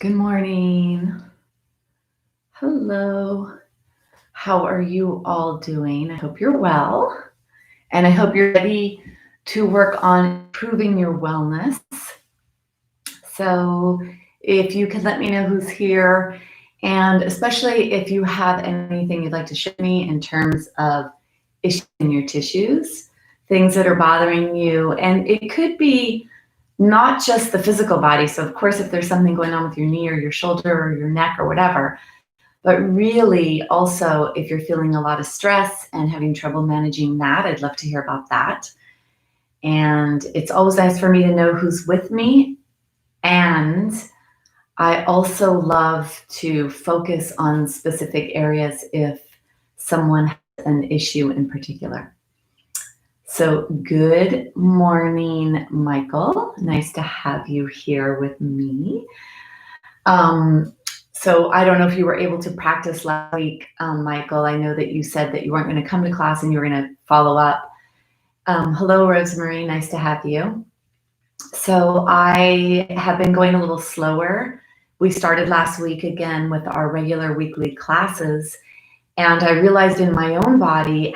Good morning. Hello. How are you all doing? I hope you're well, and I hope you're ready to work on improving your wellness. So, if you could let me know who's here, and especially if you have anything you'd like to share with me in terms of issues in your tissues, things that are bothering you, and it could be not just the physical body. So, of course, if there's something going on with your knee or your shoulder or your neck or whatever, but really also if you're feeling a lot of stress and having trouble managing that, I'd love to hear about that. And it's always nice for me to know who's with me. And I also love to focus on specific areas if someone has an issue in particular. So good morning, Michael. Nice to have you here with me. So I don't know if you were able to practice last week, Michael. I know that you said that you weren't going to come to class and you were going to follow up. Hello, Rosemary. Nice to have you. So I have been going a little slower. We started last week again with our regular weekly classes. And I realized in my own body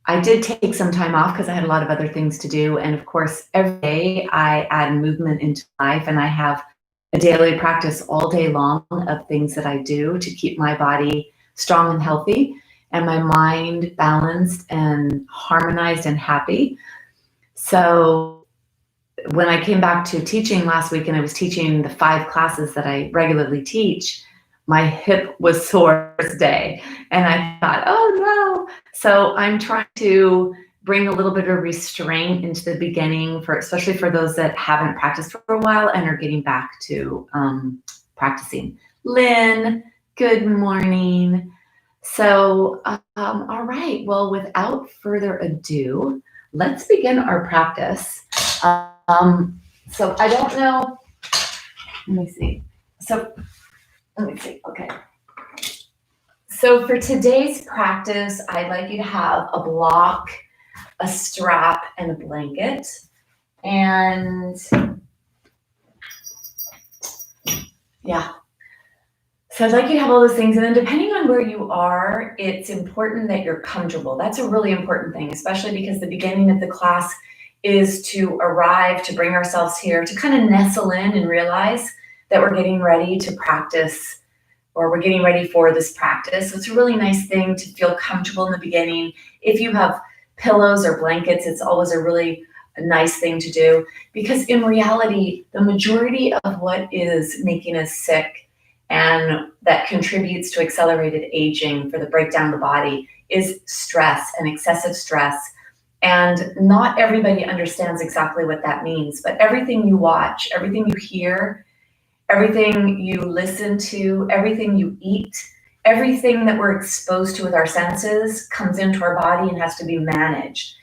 I did take some time off because I had a lot of other things to do. And of course, every day I add movement into life, and I have a daily practice all day long of things that I do to keep my body strong and healthy and my mind balanced and harmonized and happy. So when I came back to teaching last week and I was teaching the 5 classes that I regularly teach, my hip was sore this day. And I thought, oh no. So I'm trying to bring a little bit of restraint into the beginning, especially for those that haven't practiced for a while and are getting back to practicing. Lynn, good morning. So, all right. Well, without further ado, let's begin our practice. So I don't know. Let me see. Okay. So for today's practice, I'd like you to have a block, a strap, and a blanket. And yeah. So I'd like you to have all those things. And then depending on where you are, it's important that you're comfortable. That's a really important thing, especially because the beginning of the class is to arrive, to bring ourselves here, to kind of nestle in and realize that we're getting ready to practice, or we're getting ready for this practice. So it's a really nice thing to feel comfortable in the beginning. If you have pillows or blankets, it's always a really nice thing to do, because in reality, the majority of what is making us sick and that contributes to accelerated aging for the breakdown of the body is stress and excessive stress. And not everybody understands exactly what that means, but everything you watch, everything you hear, everything you listen to, everything you eat, everything that we're exposed to with our senses comes into our body and has to be managed.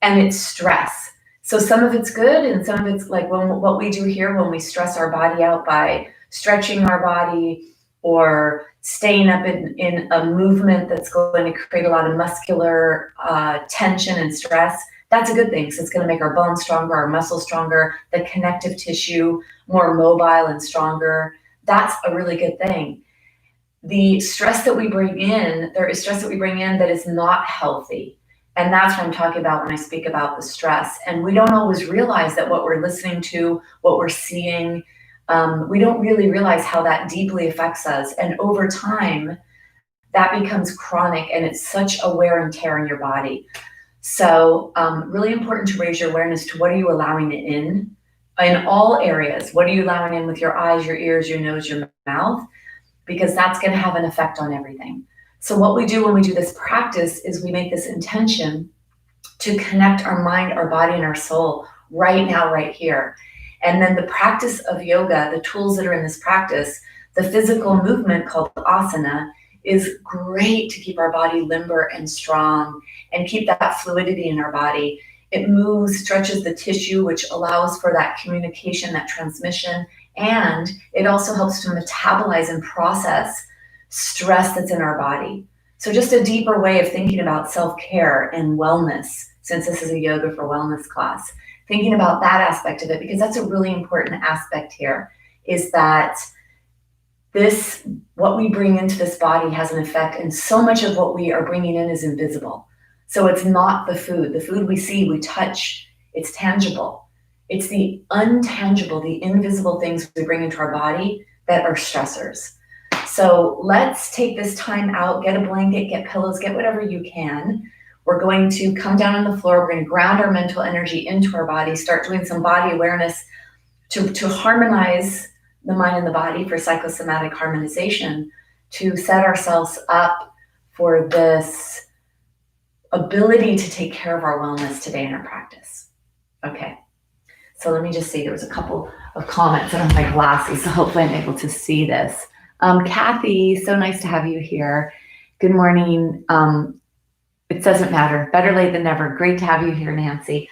And it's stress. So some of it's good and some of it's like what we do here when we stress our body out by stretching our body or staying up in a movement that's going to create a lot of muscular tension and stress. That's a good thing. So it's going to make our bones stronger, our muscles stronger, the connective tissue more mobile and stronger. That's a really good thing. The stress that we bring in, there is stress that we bring in that is not healthy. And that's what I'm talking about when I speak about the stress. And we don't always realize that what we're listening to, what we're seeing, we don't really realize how that deeply affects us. And over time, that becomes chronic, and it's such a wear and tear in your body. So really important to raise your awareness to what are you allowing in all areas. What are you allowing in with your eyes, your ears, your nose, your mouth? Because that's going to have an effect on everything. So what we do when we do this practice is we make this intention to connect our mind, our body, and our soul right now, right here. And then the practice of yoga, the tools that are in this practice, the physical movement called asana, is great to keep our body limber and strong and keep that fluidity in our body. It moves, stretches the tissue, which allows for that communication, that transmission, and it also helps to metabolize and process stress that's in our body. So just a deeper way of thinking about self-care and wellness, since this is a yoga for wellness class. thinking about that aspect of it, because that's a really important aspect here, is that what we bring into this body has an effect, and so much of what we are bringing in is invisible. So it's not the food. The food we see, we touch, it's tangible. It's the untangible, the invisible things we bring into our body that are stressors. So let's take this time out, get a blanket, get pillows, get whatever you can. We're going to come down on the floor. We're going to ground our mental energy into our body, start doing some body awareness to harmonize the mind and the body for psychosomatic harmonization, to set ourselves up for this ability to take care of our wellness today in our practice. Okay, so let me just see, there was a couple of comments. I don't have my glasses, so hopefully I'm able to see this. Kathy, so nice to have you here. Good morning. It doesn't matter. Better late than never. Great to have you here, Nancy.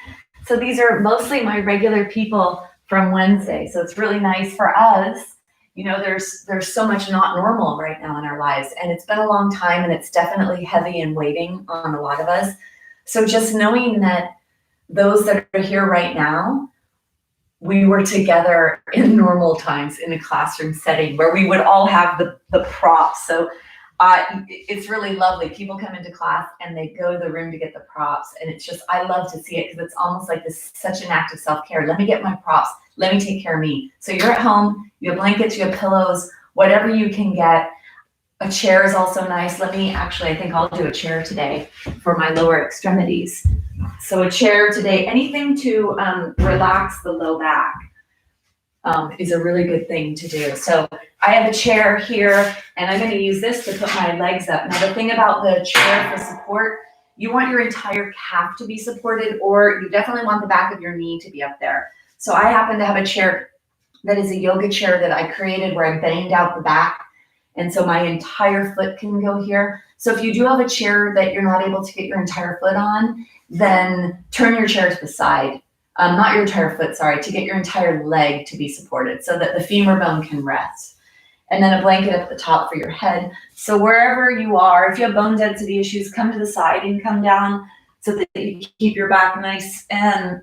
So these are mostly my regular people from Wednesday. So it's really nice for us. You know, there's so much not normal right now in our lives, and it's been a long time, and it's definitely heavy and weighting on a lot of us. So just knowing that those that are here right now, we were together in normal times in a classroom setting where we would all have the props. So it's really lovely. People come into class and they go to the room to get the props. And it's just, I love to see it, because it's almost like this, such an act of self-care. Let me get my props. Let me take care of me. So you're at home, you have blankets, you have pillows, whatever you can get. A chair is also nice. I think I'll do a chair today for my lower extremities. So a chair today, anything to relax the low back is a really good thing to do. So I have a chair here, and I'm going to use this to put my legs up. Now, the thing about the chair for support, you want your entire calf to be supported, or you definitely want the back of your knee to be up there. So I happen to have a chair that is a yoga chair that I created where I banged out the back, and so my entire foot can go here. So if you do have a chair that you're not able to get your entire foot on, then turn your chair to the side. Not your entire foot, sorry, to get your entire leg to be supported so that the femur bone can rest. And then a blanket at the top for your head. So wherever you are, if you have bone density issues, come to the side and come down so that you keep your back nice and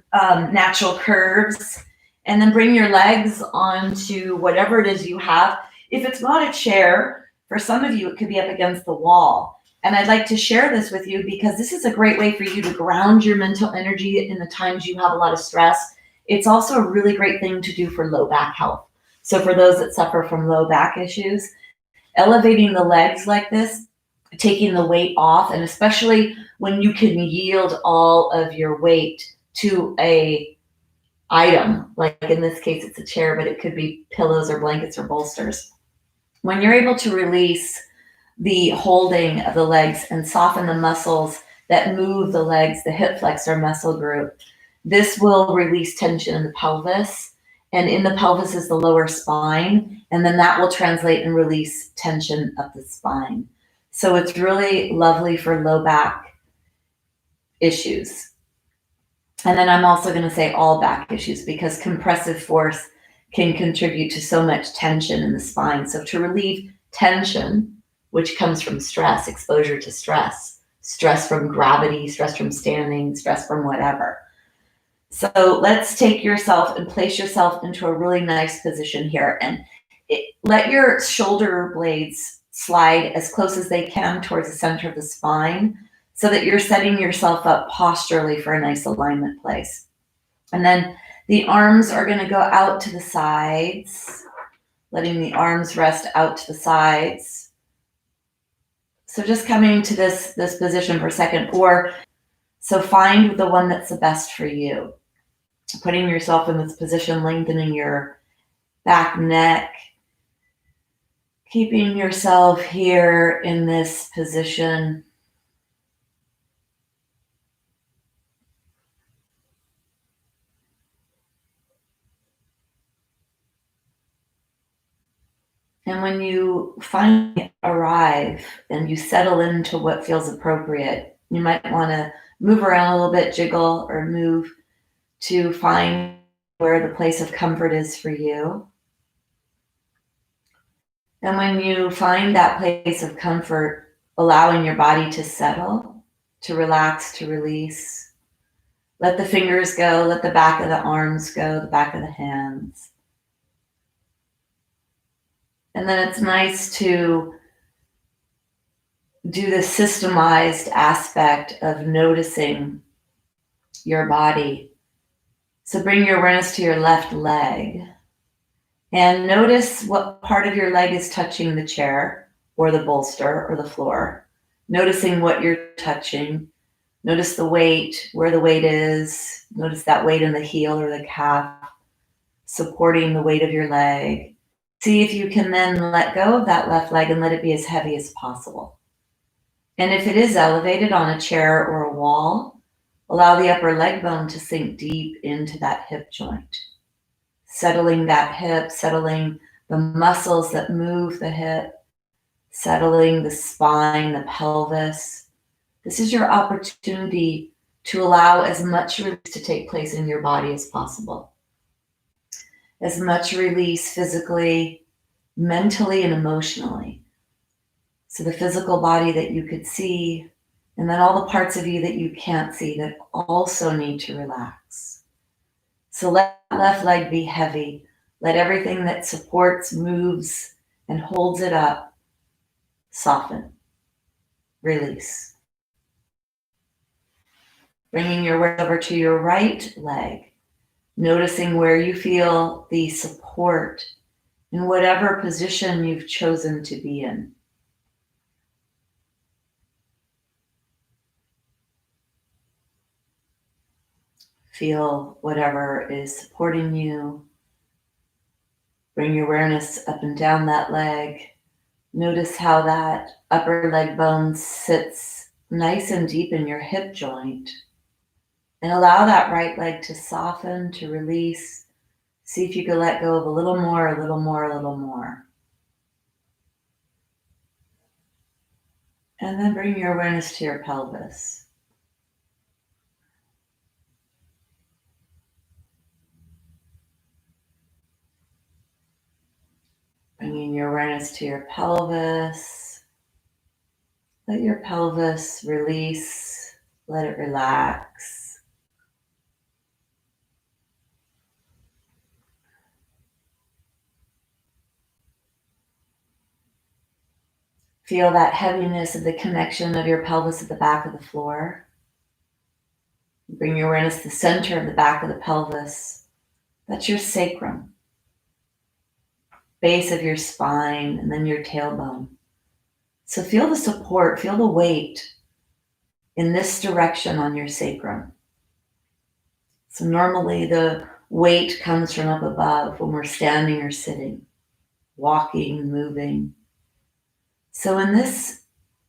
natural curves. And then bring your legs onto whatever it is you have. If it's not a chair, for some of you, it could be up against the wall. And I'd like to share this with you because this is a great way for you to ground your mental energy in the times you have a lot of stress. It's also a really great thing to do for low back health. So for those that suffer from low back issues, elevating the legs like this, taking the weight off, and especially when you can yield all of your weight to a item, like in this case, it's a chair, but it could be pillows or blankets or bolsters. When you're able to release the holding of the legs and soften the muscles that move the legs, the hip flexor muscle group, this will release tension in the pelvis. And in the pelvis is the lower spine. And then that will translate and release tension of the spine. So it's really lovely for low back issues. And then I'm also going to say all back issues, because compressive force can contribute to so much tension in the spine. So to relieve tension, which comes from stress, exposure to stress, stress from gravity, stress from standing, stress from whatever. So let's take yourself and place yourself into a really nice position here, and let your shoulder blades slide as close as they can towards the center of the spine so that you're setting yourself up posturally for a nice alignment place. And then the arms are going to go out to the sides, letting the arms rest out to the sides. So just coming to this position for a second, or so find the one that's the best for you. Putting yourself in this position, lengthening your back, neck, keeping yourself here in this position. And when you finally arrive and you settle into what feels appropriate, you might want to move around a little bit, jiggle, or move to find where the place of comfort is for you. And when you find that place of comfort, allowing your body to settle, to relax, to release, Let the fingers go, let the back of the arms go, the back of the hands. And then it's nice to do the systemized aspect of noticing your body. So bring your awareness to your left leg and notice what part of your leg is touching the chair or the bolster or the floor. Noticing what you're touching. Notice the weight, where the weight is. Notice that weight in the heel or the calf, supporting the weight of your leg. See if you can then let go of that left leg and let it be as heavy as possible. And if it is elevated on a chair or a wall, allow the upper leg bone to sink deep into that hip joint. Settling that hip, settling the muscles that move the hip, settling the spine, the pelvis. This is your opportunity to allow as much release to take place in your body as possible. As much release physically, mentally, and emotionally. So the physical body that you could see, and then all the parts of you that you can't see that also need to relax. So let left leg be heavy. Let everything that supports, moves, and holds it up soften. Release. Bringing your weight over to your right leg. Noticing where you feel the support in whatever position you've chosen to be in. Feel whatever is supporting you. Bring your awareness up and down that leg. Notice how that upper leg bone sits nice and deep in your hip joint. And allow that right leg to soften, to release. See if you can let go of a little more, a little more, a little more. And then bring your awareness to your pelvis. Bringing your awareness to your pelvis. Let your pelvis release. Let it relax. Feel that heaviness of the connection of your pelvis at the back of the floor. Bring your awareness to the center of the back of the pelvis. That's your sacrum. Base of your spine, and then your tailbone. So feel the support, feel the weight in this direction on your sacrum. So normally the weight comes from up above when we're standing or sitting, walking, moving. So in this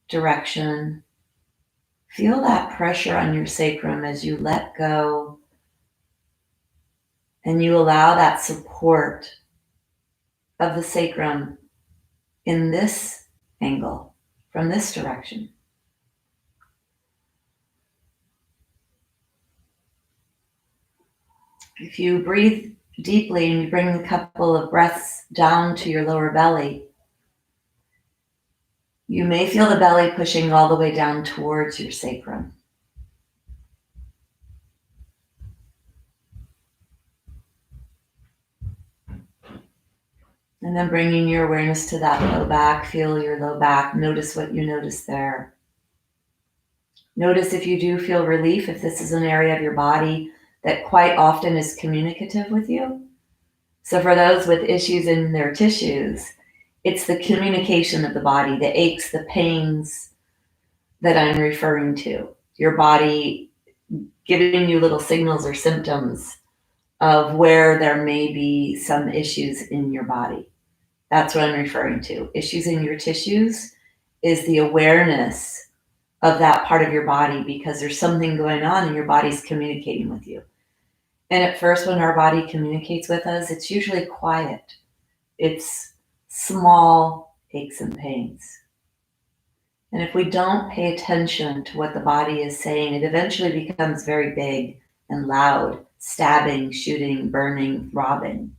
direction, feel that pressure on your sacrum as you let go and you allow that support of the sacrum in this angle, from this direction. If you breathe deeply and you bring a couple of breaths down to your lower belly, you may feel the belly pushing all the way down towards your sacrum. And then bringing your awareness to that low back, feel your low back, notice what you notice there. Notice if you do feel relief, if this is an area of your body that quite often is communicative with you. So for those with issues in their tissues, it's the communication of the body, the aches, the pains that I'm referring to. Your body giving you little signals or symptoms of where there may be some issues in your body. That's what I'm referring to. Issues in your tissues is the awareness of that part of your body because there's something going on and your body's communicating with you. And at first, when our body communicates with us, it's usually quiet. It's small aches and pains. And if we don't pay attention to what the body is saying, it eventually becomes very big and loud, stabbing, shooting, burning, throbbing.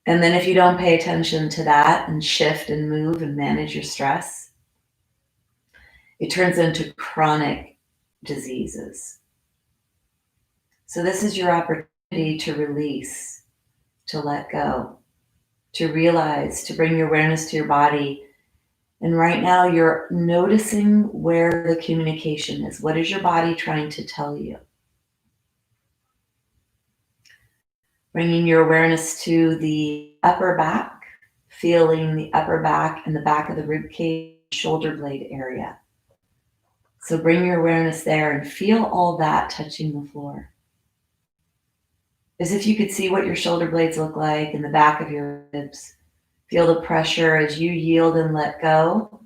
And then if you don't pay attention to that and shift and move and manage your stress, it turns into chronic diseases. So this is your opportunity to release, to let go, to realize, to bring your awareness to your body. And right now you're noticing where the communication is. What is your body trying to tell you? Bringing your awareness to the upper back, feeling the upper back and the back of the rib cage, shoulder blade area. So bring your awareness there and feel all that touching the floor. As if you could see what your shoulder blades look like in the back of your ribs. Feel the pressure as you yield and let go.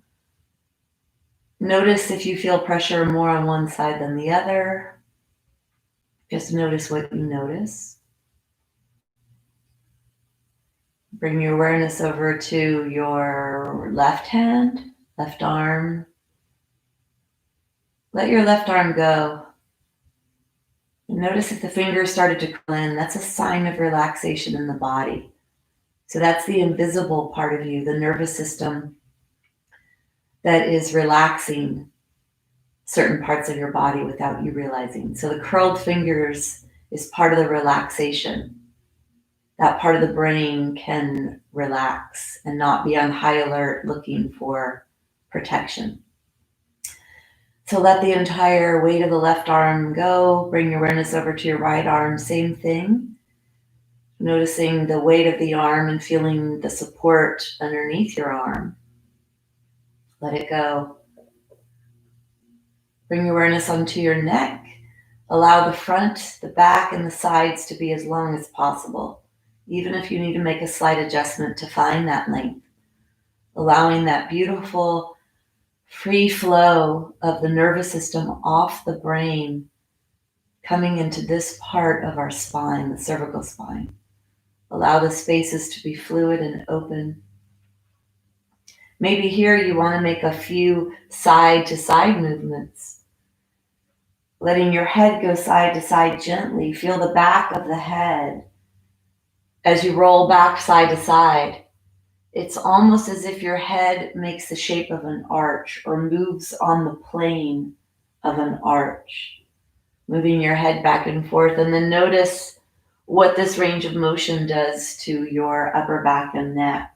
Notice if you feel pressure more on one side than the other. Just notice what you notice. Bring your awareness over to your left hand, left arm. Let your left arm go. Notice if the fingers started to curl in. That's a sign of relaxation in the body. So that's the invisible part of you, the nervous system that is relaxing certain parts of your body without you realizing. So the curled fingers is part of the relaxation. That part of the brain can relax and not be on high alert looking for protection. So let the entire weight of the left arm go. Bring your awareness over to your right arm. Same thing. Noticing the weight of the arm and feeling the support underneath your arm. Let it go. Bring your awareness onto your neck. Allow the front, the back, and the sides to be as long as possible, even if you need to make a slight adjustment to find that length. Allowing that beautiful free flow of the nervous system off the brain coming into this part of our spine, the cervical spine. Allow the spaces to be fluid and open. Maybe here you want to make a few side to side movements. Letting your head go side to side gently. Feel the back of the head as you roll back side to side. It's almost as if your head makes the shape of an arch or moves on the plane of an arch. Moving your head back and forth, and then notice what this range of motion does to your upper back and neck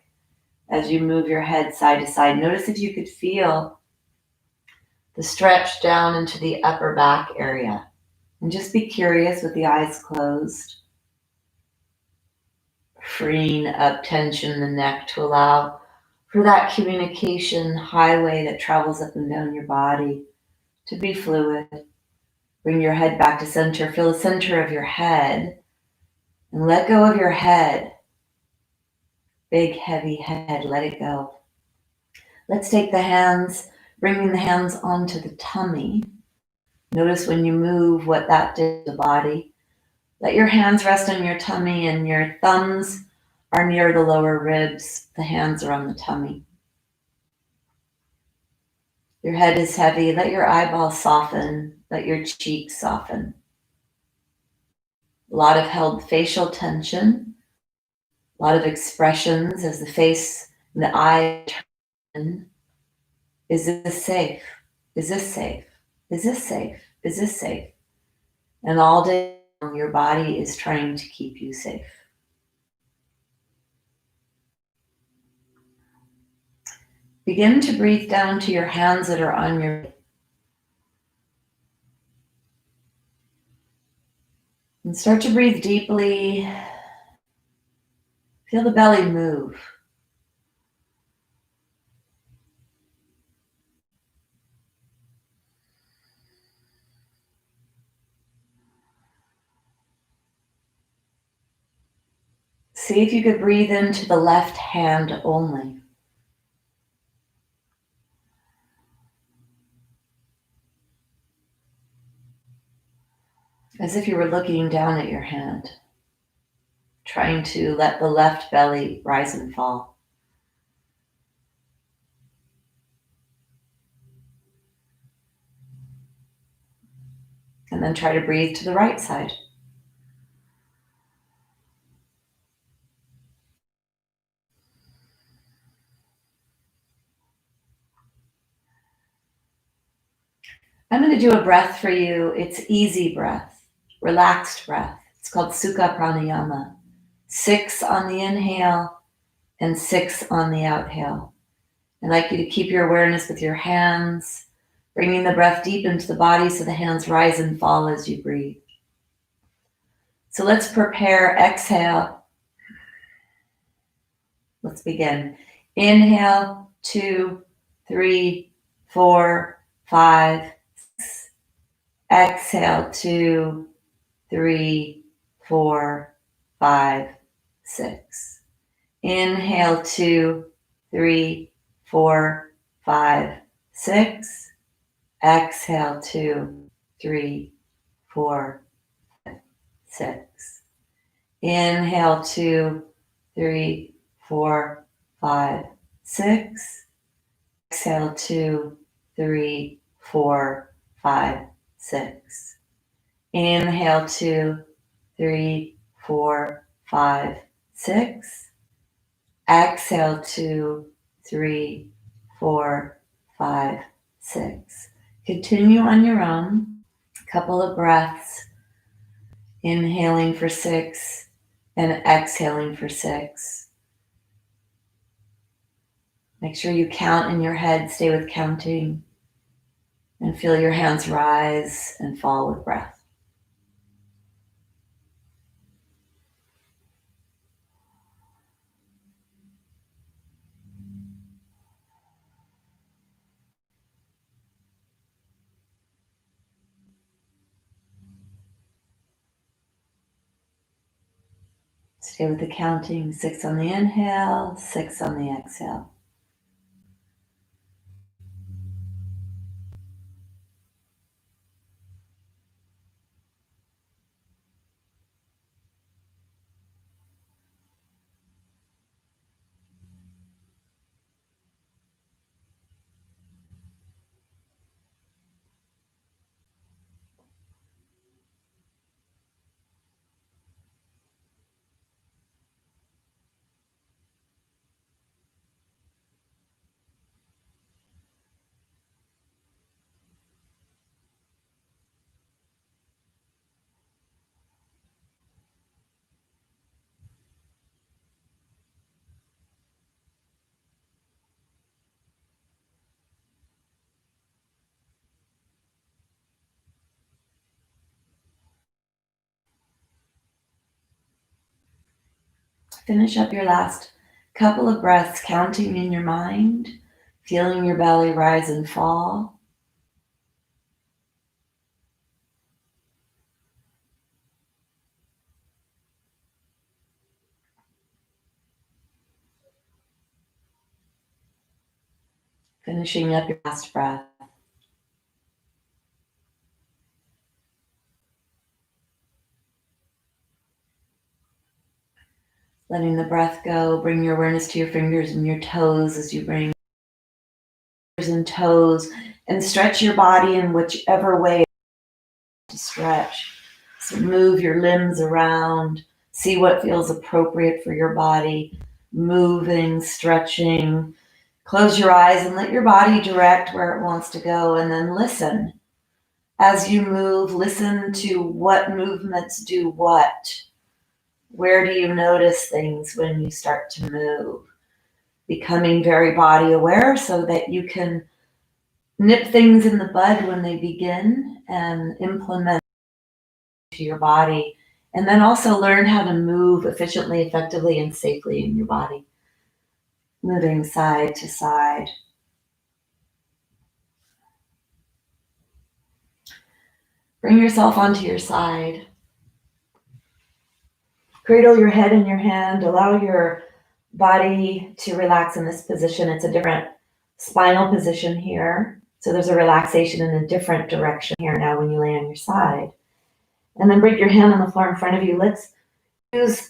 as you move your head side to side. Notice if you could feel the stretch down into the upper back area. And just be curious with the eyes closed. Freeing up tension in the neck to allow for that communication highway that travels up and down your body to be fluid. Bring your head back to center. Feel the center of your head and let go of your head. Big, heavy head, let it go. Let's take the hands, bringing the hands onto the tummy. Notice when you move what that did to the body. Let your hands rest on your tummy and your thumbs are near the lower ribs. The hands are on the tummy. Your head is heavy. Let your eyeballs soften. Let your cheeks soften. A lot of held facial tension. A lot of expressions as the face and the eye turn. Is this safe? Is this safe? Is this safe? Is this safe? And all day long, your body is trying to keep you safe. Begin to breathe down to your hands that are on your and start to breathe deeply. Feel the belly move. See if you could breathe into the left hand only. As if you were looking down at your hand, trying to let the left belly rise and fall. And then try to breathe to the right side. I'm going to do a breath for you. It's easy breath. relaxed breath. It's called Suka Pranayama. 6 on the inhale and 6 on the outhale. I'd like you to keep your awareness with your hands, bringing the breath deep into the body so the hands rise and fall as you breathe. So let's prepare. Exhale. Let's begin. Inhale, 2, 3, 4, 5, 6. Exhale, 2, 3, 4, 5, 6. Inhale, 2, 3, 4, 5, 6. Exhale, 2, 3, 4, 5, 6. Inhale, 2, 3, 4, 5, 6. Exhale, 2, 3, 4, 5, 6. Inhale, 2, 3, 4, 5, 6. Exhale, 2, 3, 4, 5, 6. Continue on your own. A couple of breaths. Inhaling for 6 and exhaling for 6. Make sure you count in your head. Stay with counting. And feel your hands rise and fall with breath. Stay with the counting. 6 on the inhale, 6 on the exhale. Finish up your last couple of breaths, counting in your mind, feeling your belly rise and fall. Finishing up your last breath. Letting the breath go, bring your awareness to your fingers and your toes as you bring fingers and toes and stretch your body in whichever way to stretch. So move your limbs around, see what feels appropriate for your body, moving, stretching. Close your eyes and let your body direct where it wants to go, and then listen. As you move, listen to what movements do what. Where do you notice things when you start to move? Becoming very body aware so that you can nip things in the bud when they begin and implement to your body. And then also learn how to move efficiently, effectively, and safely in your body. Moving side to side. Bring yourself onto your side. Cradle your head in your hand. Allow your body to relax in this position. It's a different spinal position here. So there's a relaxation in a different direction here now when you lay on your side. And then bring your hand on the floor in front of you.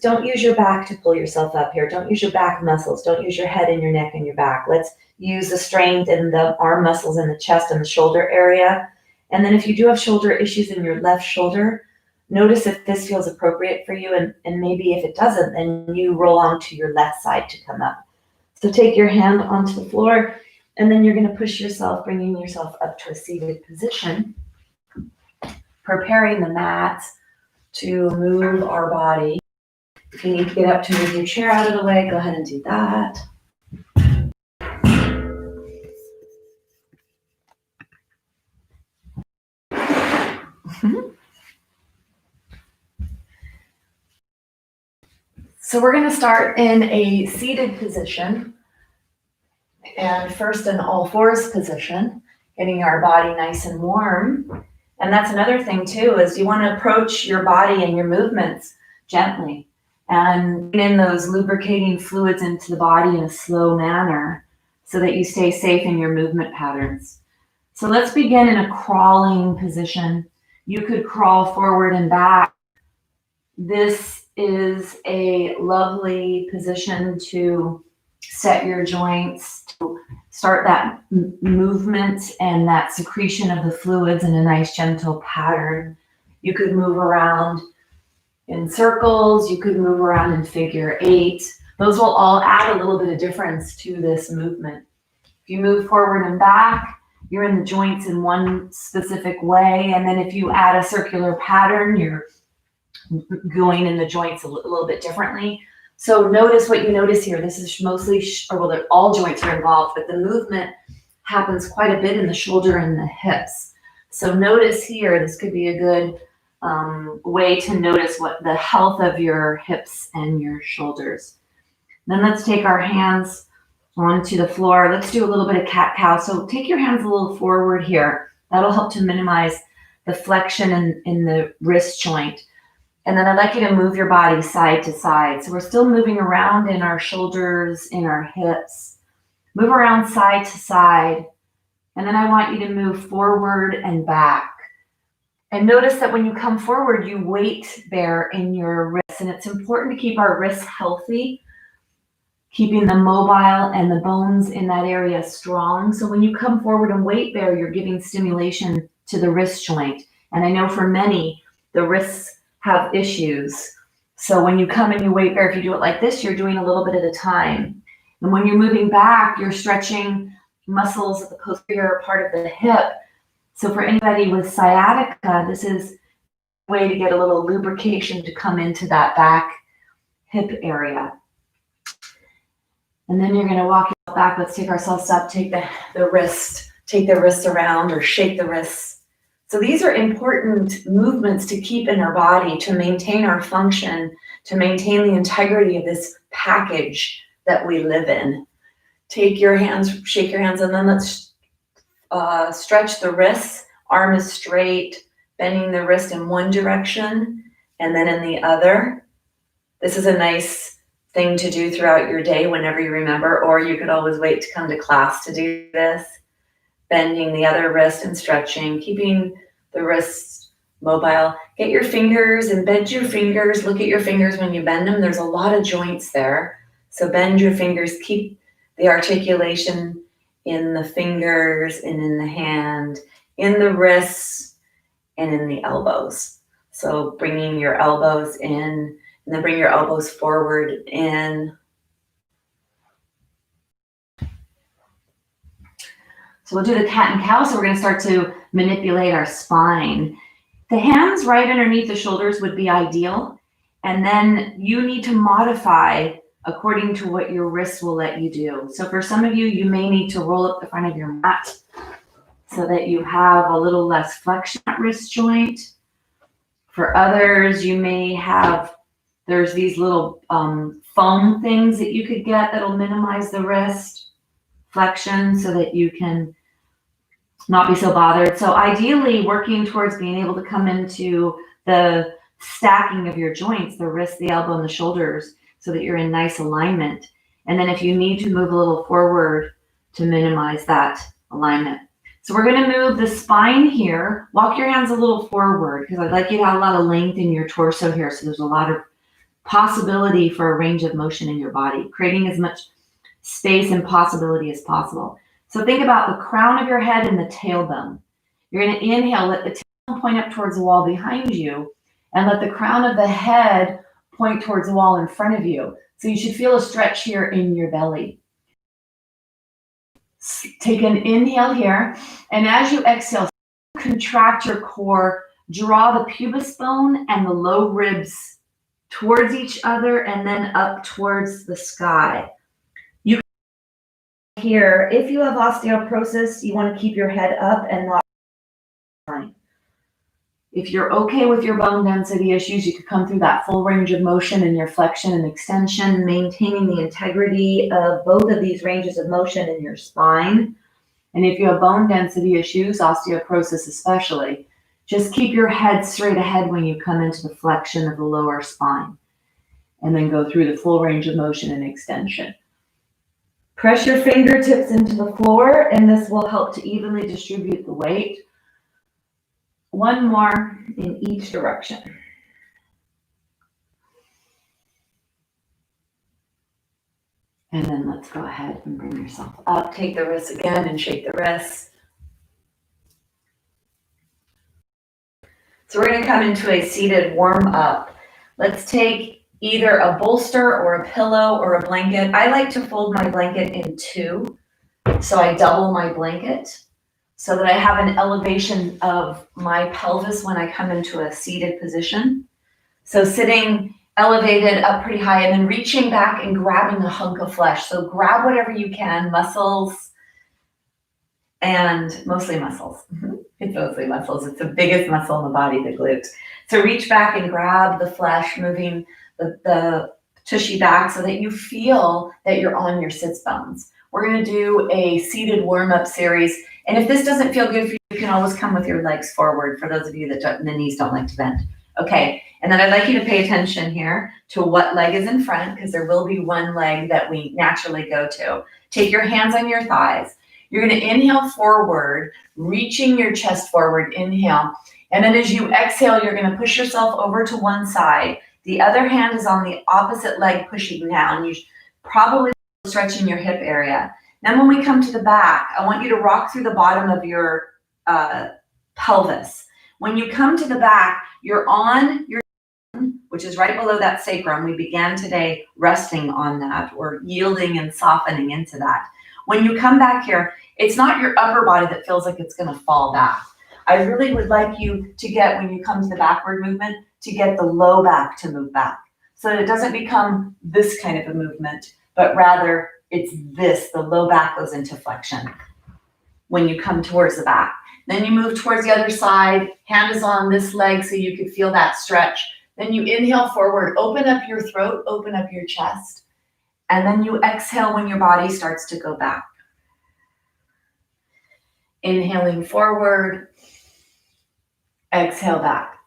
Don't use your back to pull yourself up here. Don't use your back muscles. Don't use your head and your neck and your back. Let's use the strength in the arm muscles in the chest and the shoulder area. And then if you do have shoulder issues in your left shoulder, notice if this feels appropriate for you, and maybe if it doesn't, then you roll onto your left side to come up. So take your hand onto the floor, and then you're going to push yourself, bringing yourself up to a seated position, preparing the mat to move our body. If you need to get up to move your chair out of the way, go ahead and do that. So we're going to start in a seated position, and first an all fours position, getting our body nice and warm. And that's another thing too, is you want to approach your body and your movements gently and bring in those lubricating fluids into the body in a slow manner so that you stay safe in your movement patterns. So let's begin in a crawling position. You could crawl forward and back. This is a lovely position to set your joints, to start that movement and that secretion of the fluids in a nice gentle pattern. You could move around in circles, you could move around in figure 8. Those will all add a little bit of difference to this movement. If you move forward and back, you're in the joints in one specific way, and then if you add a circular pattern, you're going in the joints a little bit differently. So notice what you notice here. This is mostly, all joints are involved, but the movement happens quite a bit in the shoulder and the hips. So notice here, this could be a good way to notice what the health of your hips and your shoulders. Then let's take our hands onto the floor. Let's do a little bit of cat-cow. So take your hands a little forward here. That'll help to minimize the flexion in the wrist joint. And then I'd like you to move your body side to side. So we're still moving around in our shoulders, in our hips. Move around side to side. And then I want you to move forward and back. And notice that when you come forward, you weight bear in your wrists. And it's important to keep our wrists healthy, keeping them mobile and the bones in that area strong. So when you come forward and weight bear, you're giving stimulation to the wrist joint. And I know for many, the wrists have issues. So when you come and you weight bear, if you do it like this, you're doing a little bit at a time. And when you're moving back, you're stretching muscles at the posterior part of the hip. So for anybody with sciatica, this is a way to get a little lubrication to come into that back hip area. And then you're going to walk back. Let's take ourselves up, take the wrist around or shake the wrists. So these are important movements to keep in our body, to maintain our function, to maintain the integrity of this package that we live in. Take your hands, shake your hands, and then let's stretch the wrists. Arm is straight, bending the wrist in one direction and then in the other. This is a nice thing to do throughout your day whenever you remember, or you could always wait to come to class to do this. Bending the other wrist and stretching, keeping the wrists mobile. Get your fingers and bend your fingers. Look at your fingers when you bend them. There's a lot of joints there. So bend your fingers. Keep the articulation in the fingers and in the hand, in the wrists and in the elbows. So bringing your elbows in and then bring your elbows forward in. So we'll do the cat and cow. So we're going to start to manipulate our spine. The hands right underneath the shoulders would be ideal. And then you need to modify according to what your wrists will let you do. So for some of you, you may need to roll up the front of your mat so that you have a little less flexion at wrist joint. For others, you may have, there's these little foam things that you could get that'll minimize the wrist flexion so that you can not be so bothered. So ideally working towards being able to come into the stacking of your joints, the wrist, the elbow, and the shoulders, so that you're in nice alignment. And then if you need to move a little forward to minimize that alignment. So we're going to move the spine here. Walk your hands a little forward because I'd like you to have a lot of length in your torso here. So there's a lot of possibility for a range of motion in your body, creating as much space and possibility as possible. So think about the crown of your head and the tailbone. You're going to inhale, let the tailbone point up towards the wall behind you, and let the crown of the head point towards the wall in front of you. So you should feel a stretch here in your belly. Take an inhale here, and as you exhale, contract your core draw the pubis bone and the low ribs towards each other and then up towards the sky. You here, if you have osteoporosis, you want to keep your head up and not fine. If you're okay with your bone density issues, you could come through that full range of motion in your flexion and extension, maintaining the integrity of both of these ranges of motion in your spine. And if you have bone density issues, osteoporosis especially, just keep your head straight ahead when you come into the flexion of the lower spine, and then go through the full range of motion and extension. Press your fingertips into the floor, and this will help to evenly distribute the weight. One more in each direction. And then let's go ahead and bring yourself up. Take the wrists again and shake the wrists. So we're going to come into a seated warm up. Let's take either a bolster or a pillow or a blanket. I like to fold my blanket in two. So I double my blanket so that I have an elevation of my pelvis when I come into a seated position. So sitting elevated up pretty high and then reaching back and grabbing a hunk of flesh. So grab whatever you can, muscles, and mostly muscles. It's mostly muscles. It's the biggest muscle in the body, the glutes. So reach back and grab the flesh, moving the tushy back so that you feel that you're on your sits bones. We're going to do a seated warm-up series. And if this doesn't feel good for you, you can always come with your legs forward for those of you that the knees don't like to bend. Okay, and then I'd like you to pay attention here to what leg is in front, because there will be one leg that we naturally go to. Take your hands on your thighs. You're going to inhale forward, reaching your chest forward, inhale. And then as you exhale, you're going to push yourself over to one side. The other hand is on the opposite leg, pushing down. You're probably stretching your hip area. Then when we come to the back, I want you to rock through the bottom of your pelvis. When you come to the back, you're on your, which is right below that sacrum. We began today resting on that, or yielding and softening into that. When you come back here, it's not your upper body that feels like it's going to fall back. I really would like you to get, when you come to the backward movement, to get the low back to move back, so that it doesn't become this kind of a movement, but rather it's this, the low back goes into flexion when you come towards the back. Then you move towards the other side, hand is on this leg so you can feel that stretch. Then you inhale forward, open up your throat, open up your chest. And then you exhale when your body starts to go back. Inhaling forward, exhale back.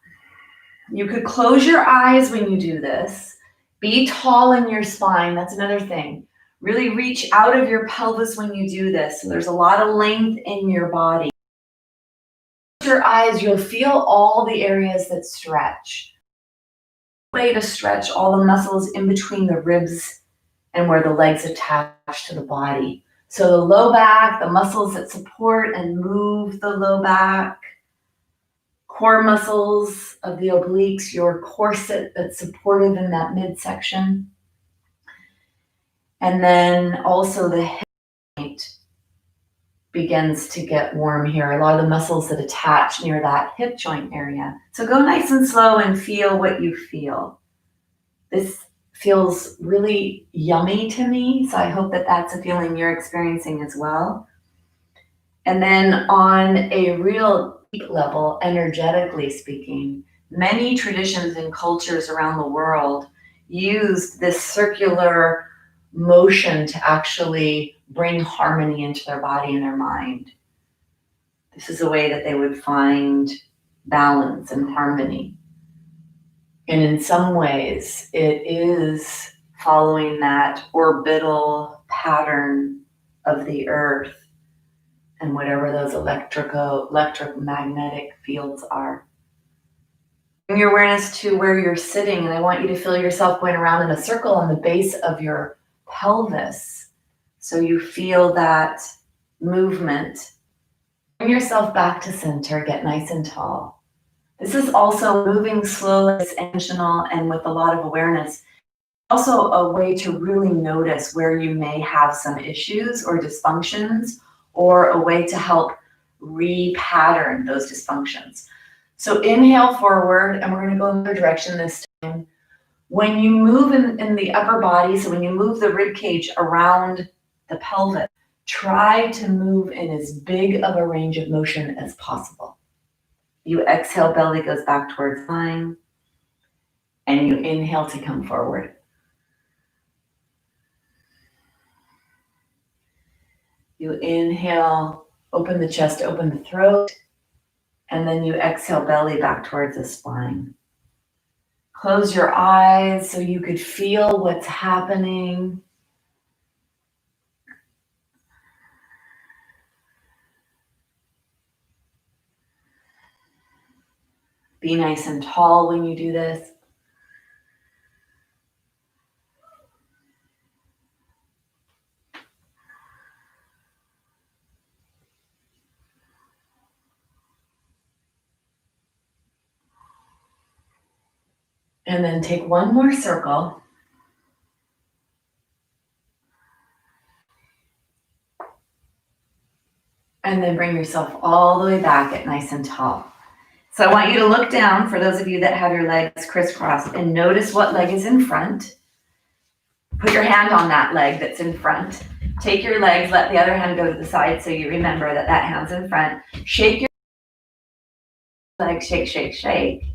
You could close your eyes when you do this. Be tall in your spine. That's another thing. Really reach out of your pelvis when you do this. So there's a lot of length in your body. Close your eyes, you'll feel all the areas that stretch. Way to stretch all the muscles in between the ribs and where the legs attach to the body. So the low back, the muscles that support and move the low back, core muscles of the obliques, your corset that's supportive in that midsection. And then also the hip joint begins to get warm here. A lot of the muscles that attach near that hip joint area. So go nice and slow and feel what you feel. This feels really yummy to me, so I hope that that's a feeling you're experiencing as well. And then on a real deep level, energetically speaking, many traditions and cultures around the world use this circular motion to actually bring harmony into their body and their mind. This is a way that they would find balance and harmony. And in some ways, it is following that orbital pattern of the earth and whatever those electromagnetic fields are. Bring your awareness to where you're sitting, and I want you to feel yourself going around in a circle on the base of your pelvis. So you feel that movement. Bring yourself back to center, get nice and tall. This is also moving slowly, intentional, and with a lot of awareness. Also a way to really notice where you may have some issues or dysfunctions, or a way to help repattern those dysfunctions. So inhale forward, and we're going to go in the other direction this time. When you move in the upper body, so when you move the rib cage around the pelvis, try to move in as big of a range of motion as possible. You exhale, belly goes back towards spine, and you inhale to come forward. You inhale, open the chest, open the throat, and then you exhale, belly back towards the spine. Close your eyes so you could feel what's happening. Be nice and tall when you do this. And then take one more circle. And then bring yourself all the way back at nice and tall. So I want you to look down, for those of you that have your legs crisscrossed, and notice what leg is in front. Put your hand on that leg that's in front. Take your legs, let the other hand go to the side so you remember that that hand's in front. Shake your leg, shake, shake, shake.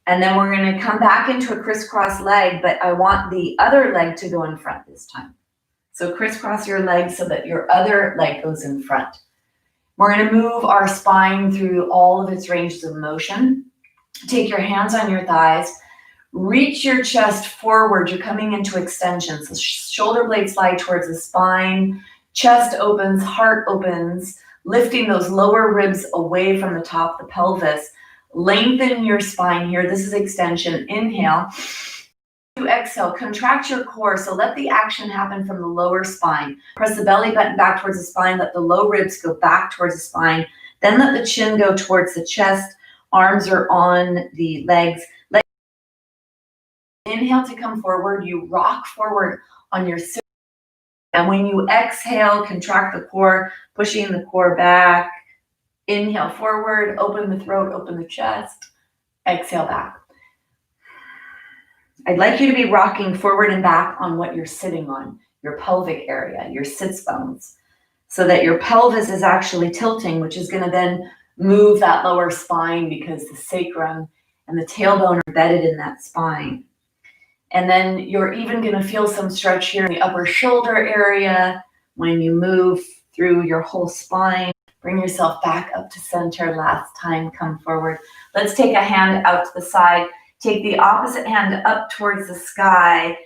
And then we're going to come back into a crisscross leg, but I want the other leg to go in front this time. So crisscross your legs so that your other leg goes in front. We're going to move our spine through all of its ranges of motion. Take your hands on your thighs. Reach your chest forward. You're coming into extension. So shoulder blades slide towards the spine. Chest opens, heart opens, lifting those lower ribs away from the top of the pelvis. Lengthen your spine here. This is extension. Inhale. You exhale, contract your core. So let the action happen from the lower spine. Press the belly button back towards the spine. Let the low ribs go back towards the spine. Then let the chin go towards the chest. Arms are on the legs. Inhale to come forward. You rock forward on your sit. And when you exhale, contract the core, pushing the core back. Inhale forward, open the throat, open the chest. Exhale back. I'd like you to be rocking forward and back on what you're sitting on, your pelvic area, your sits bones, so that your pelvis is actually tilting, which is going to then move that lower spine because the sacrum and the tailbone are embedded in that spine. And then you're even going to feel some stretch here in the upper shoulder area when you move through your whole spine. Bring yourself back up to center. Last time, come forward. Let's take a hand out to the side. Take the opposite hand up towards the sky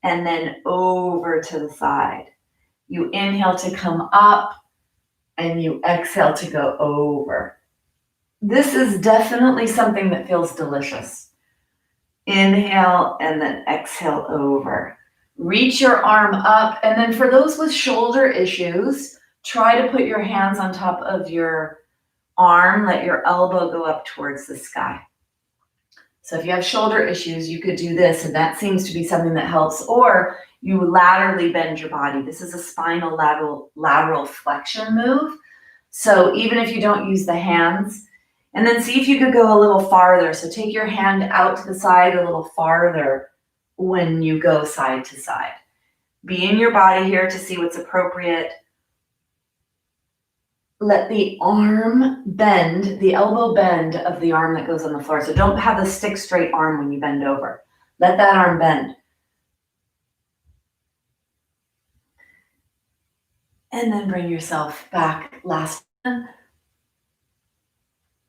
and then over to the side. You inhale to come up and you exhale to go over. This is definitely something that feels delicious. Inhale and then exhale over. Reach your arm up, and then for those with shoulder issues, try to put your hands on top of your arm. Let your elbow go up towards the sky. So if you have shoulder issues, you could do this, and that seems to be something that helps. Or you laterally bend your body. This is a spinal lateral flexion move. So even if you don't use the hands, and then see if you could go a little farther. So take your hand out to the side a little farther when you go side to side. Be in your body here to see what's appropriate. Let the arm bend, the elbow bend of the arm that goes on the floor. So don't have the stick straight arm when you bend over. Let that arm bend. And then bring yourself back. Last one.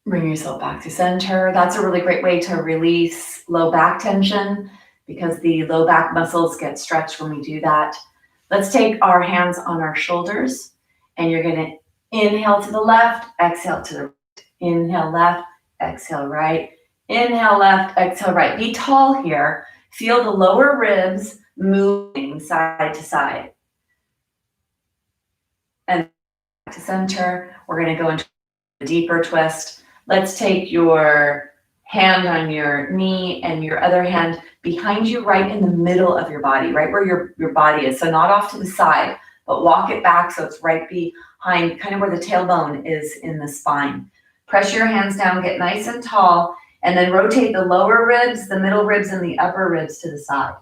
Bring yourself back to center. That's a really great way to release low back tension because the low back muscles get stretched when we do that. Let's take our hands on our shoulders, and you're going to inhale to the left, exhale to the right. Inhale left, exhale right. Inhale left, exhale right. Be tall here. Feel the lower ribs moving side to side. And back to center. We're going to go into a deeper twist. Let's take your hand on your knee and your other hand behind you, right in the middle of your body, right where your body is. So not off to the side, but walk it back so it's right behind, kind of where the tailbone is in the spine. Press your hands down, get nice and tall, and then rotate the lower ribs, the middle ribs, and the upper ribs to the side.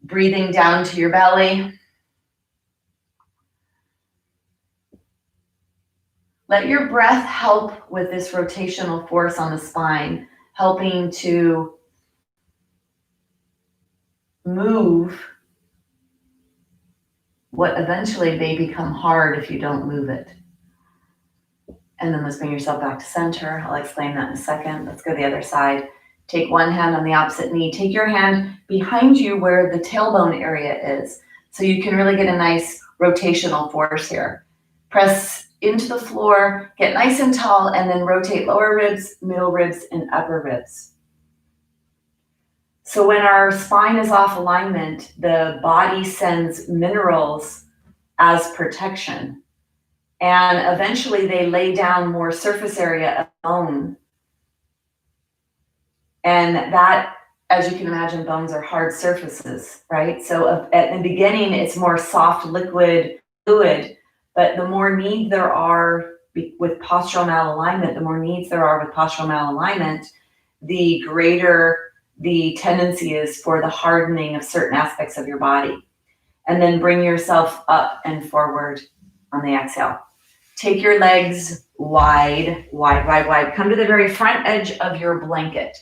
Breathing down to your belly. Let your breath help with this rotational force on the spine, helping to move what eventually may become hard if you don't move it. And then let's bring yourself back to center. I'll explain that in a second. Let's go to the other side. Take one hand on the opposite knee. Take your hand behind you where the tailbone area is, so you can really get a nice rotational force here. Press into the floor, get nice and tall, and then rotate lower ribs, middle ribs, and upper ribs. So when our spine is off alignment, the body sends minerals as protection. And eventually they lay down more surface area of bone. And that, as you can imagine, bones are hard surfaces, right? So at the beginning, it's more soft, liquid, fluid. But the more need there are with postural malalignment, the greater the tendency is for the hardening of certain aspects of your body. And then bring yourself up and forward on the exhale. Take your legs wide. Come to the very front edge of your blanket.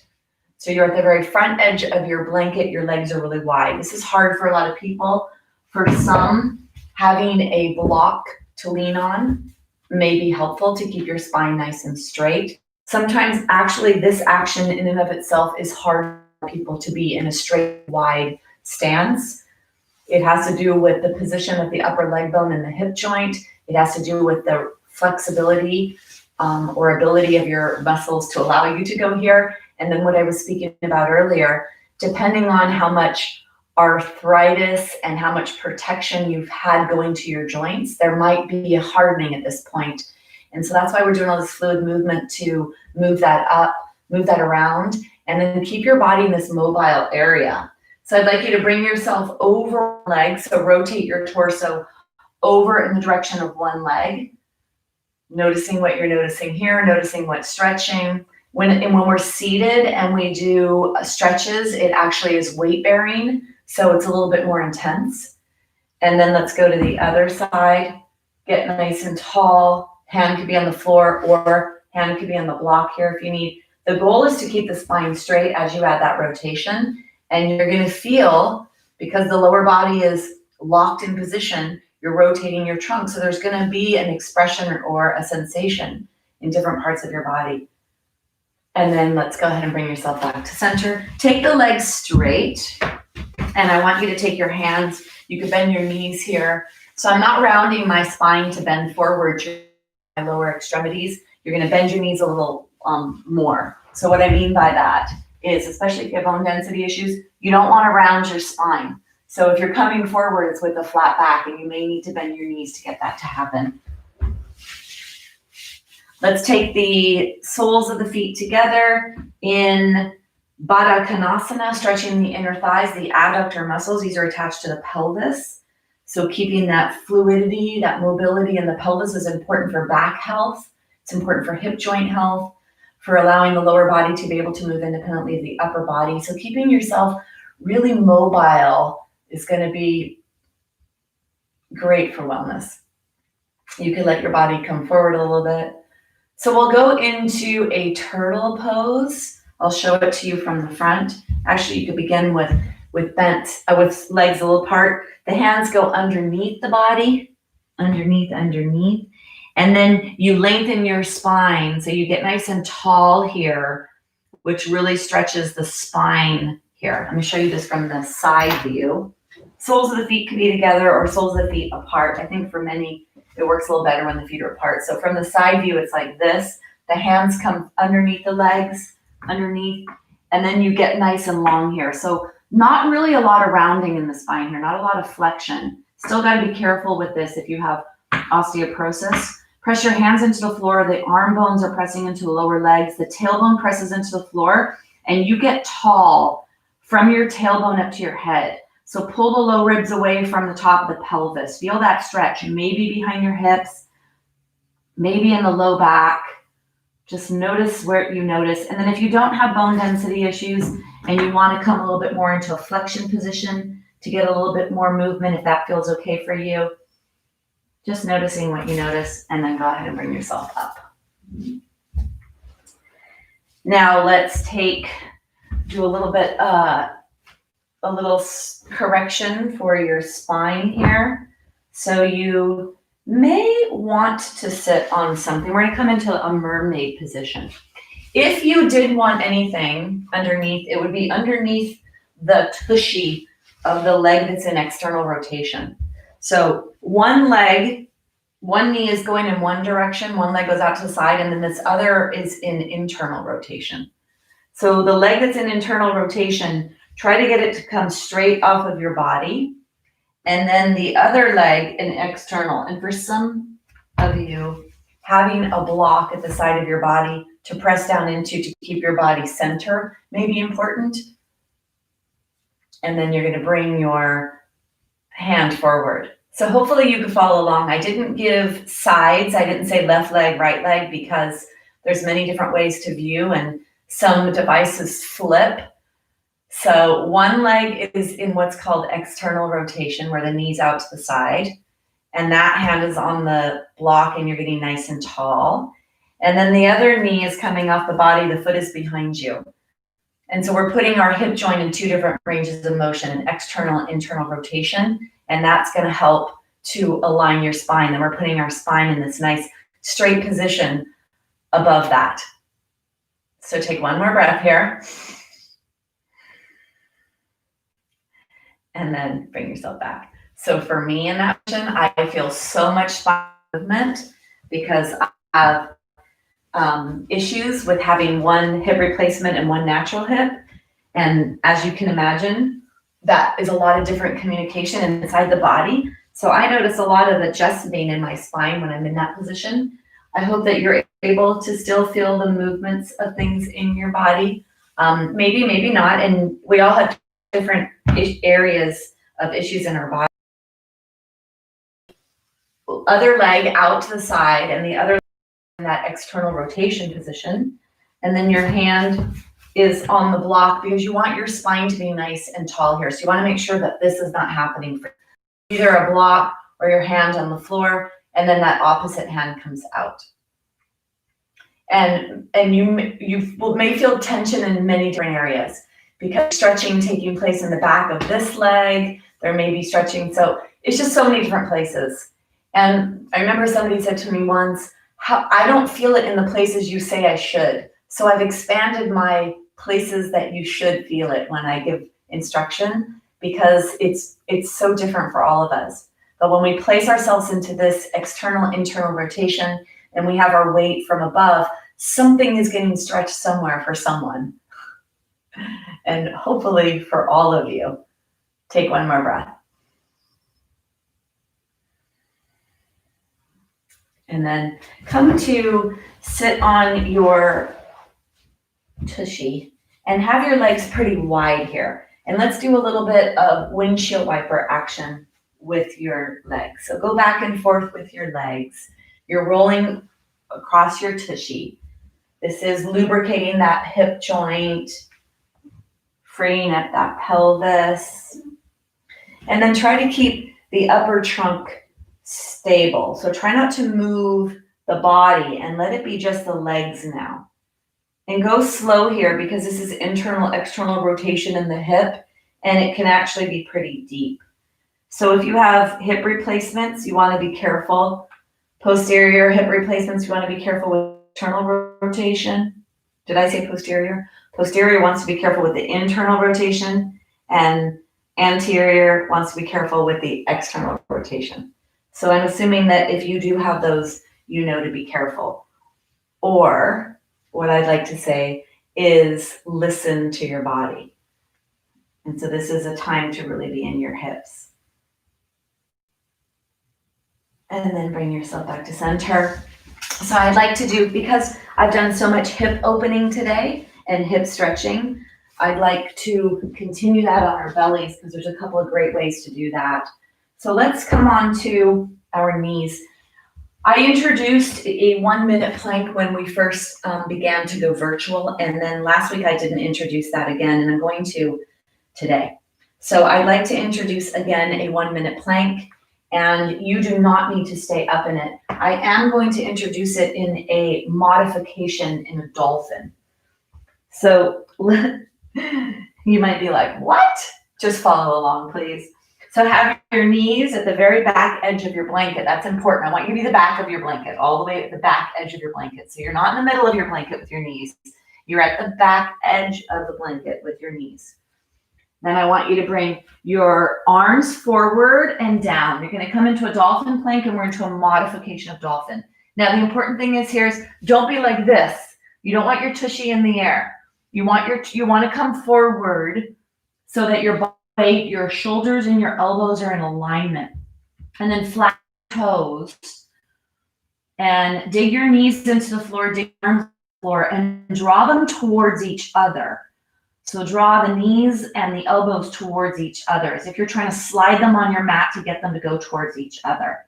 So you're at the very front edge of your blanket. Your legs are really wide. This is hard for a lot of people. For some, having a block to lean on may be helpful to keep your spine nice and straight. Sometimes actually this action in and of itself is hard for people to be in a straight, wide stance. It has to do with the position of the upper leg bone and the hip joint. It has to do with the flexibility or ability of your muscles to allow you to go here. And then what I was speaking about earlier, depending on how much arthritis and how much protection you've had going to your joints, there might be a hardening at this point. And so that's why we're doing all this fluid movement to move that up, move that around, and then keep your body in this mobile area. So I'd like you to bring yourself over one leg. So rotate your torso over in the direction of one leg. Noticing what you're noticing here, noticing what's stretching. When we're seated and we do stretches, it actually is weight bearing. So it's a little bit more intense. And then let's go to the other side. Get nice and tall. Hand could be on the floor or hand could be on the block here if you need. The goal is to keep the spine straight as you add that rotation. And you're going to feel, because the lower body is locked in position, you're rotating your trunk. So there's going to be an expression or a sensation in different parts of your body. And then let's go ahead and bring yourself back to center. Take the legs straight. And I want you to take your hands. You could bend your knees here. So I'm not rounding my spine to bend forward to my lower extremities. You're going to bend your knees a little more. So what I mean by that is, especially if you have bone density issues, you don't want to round your spine. So if you're coming forward, it's with a flat back, and you may need to bend your knees to get that to happen. Let's take the soles of the feet together in Baddha Konasana, stretching the inner thighs, the adductor muscles. These are attached to the pelvis. So keeping that fluidity, that mobility in the pelvis is important for back health. It's important for hip joint health, for allowing the lower body to be able to move independently of the upper body. So keeping yourself really mobile is going to be great for wellness. You can let your body come forward a little bit. So we'll go into a turtle pose. I'll show it to you from the front. Actually, you could begin with bent, with legs a little apart. The hands go underneath the body, underneath. And then you lengthen your spine. So you get nice and tall here, which really stretches the spine here. Let me show you this from the side view. Soles of the feet can be together or soles of the feet apart. I think for many, it works a little better when the feet are apart. So from the side view, it's like this. The hands come underneath the legs, underneath, and then you get nice and long here. So not really a lot of rounding in the spine here, not a lot of flexion. Still got to be careful with this if you have osteoporosis. Press your hands into the floor. The arm bones are pressing into the lower legs. The tailbone presses into the floor, and you get tall from your tailbone up to your head. So pull the low ribs away from the top of the pelvis. Feel that stretch, maybe behind your hips, maybe in the low back. Just notice where you notice. And then if you don't have bone density issues and you want to come a little bit more into a flexion position to get a little bit more movement, if that feels okay for you, just noticing what you notice, and then go ahead and bring yourself up. Now let's do a little bit, a little correction for your spine here. So you may want to sit on something. We're going to come into a mermaid position. If you did want anything underneath, it would be underneath the tushy of the leg that's in external rotation. So one knee is going in one direction, one leg goes out to the side, and then this other is in internal rotation. So the leg that's in internal rotation, try to get it to come straight off of your body. And then the other leg in external. And for some of you, having a block at the side of your body to press down into to keep your body center may be important. And then you're going to bring your hand forward. So hopefully you can follow along. I didn't give sides. I didn't say left leg, right leg, because there's many different ways to view, and some devices flip. So one leg is in what's called external rotation, where the knee's out to the side, and that hand is on the block and you're getting nice and tall. And then the other knee is coming off the body, the foot is behind you. And so we're putting our hip joint in two different ranges of motion, an external and internal rotation, and that's going to help to align your spine. And we're putting our spine in this nice straight position above that. So take one more breath here. And then bring yourself back. So for me in that position, I feel so much spine movement because I have issues with having one hip replacement and one natural hip. And as you can imagine, that is a lot of different communication inside the body. So I notice a lot of adjusting in my spine when I'm in that position. I hope that you're able to still feel the movements of things in your body. Maybe, maybe not. And we all have different areas of issues in our body. Other leg out to the side and the other leg in that external rotation position. And then your hand is on the block because you want your spine to be nice and tall here. So you want to make sure that this is not happening for either a block or your hand on the floor, and then that opposite hand comes out. And you may feel tension in many different areas because stretching taking place in the back of this leg. There may be stretching. So it's just so many different places. And I remember somebody said to me once, I don't feel it in the places you say I should. So I've expanded my places that you should feel it when I give instruction, because it's so different for all of us. But when we place ourselves into this external, internal rotation and we have our weight from above, something is getting stretched somewhere for someone. And hopefully for all of you. Take one more breath. And then come to sit on your tushy and have your legs pretty wide here. And let's do a little bit of windshield wiper action with your legs. So go back and forth with your legs. You're rolling across your tushy. This is lubricating that hip joint, freeing up that pelvis. And then try to keep the upper trunk stable. So try not to move the body and let it be just the legs now. And go slow here because this is internal, external rotation in the hip, and it can actually be pretty deep. So if you have hip replacements, you want to be careful. Posterior hip replacements, you want to be careful with internal rotation. Did I say posterior? Posterior wants to be careful with the internal rotation, and anterior wants to be careful with the external rotation. So I'm assuming that if you do have those, you know to be careful. Or what I'd like to say is listen to your body. And so this is a time to really be in your hips. And then bring yourself back to center. So I'd like to do, because I've done so much hip opening today and hip stretching, I'd like to continue that on our bellies because there's a couple of great ways to do that. So let's come on to our knees. I introduced a 1-minute plank when we first began to go virtual, and then last week I didn't introduce that again, and I'm going to today. So I'd like to introduce again a 1-minute plank, and you do not need to stay up in it. I am going to introduce it in a modification in a dolphin. So you might be like, what? Just follow along, please. So have your knees at the very back edge of your blanket. That's important. I want you to be the back of your blanket, all the way at the back edge of your blanket. So you're not in the middle of your blanket with your knees. You're at the back edge of the blanket with your knees. Then I want you to bring your arms forward and down. You're going to come into a dolphin plank, and we're into a modification of dolphin. Now, the important thing is here is don't be like this. You don't want your tushy in the air. You want to come forward so that your shoulders and your elbows are in alignment. And then flat toes. And dig your knees into the floor, dig your arms into the floor, and draw them towards each other. So draw the knees and the elbows towards each other, as if you're trying to slide them on your mat to get them to go towards each other.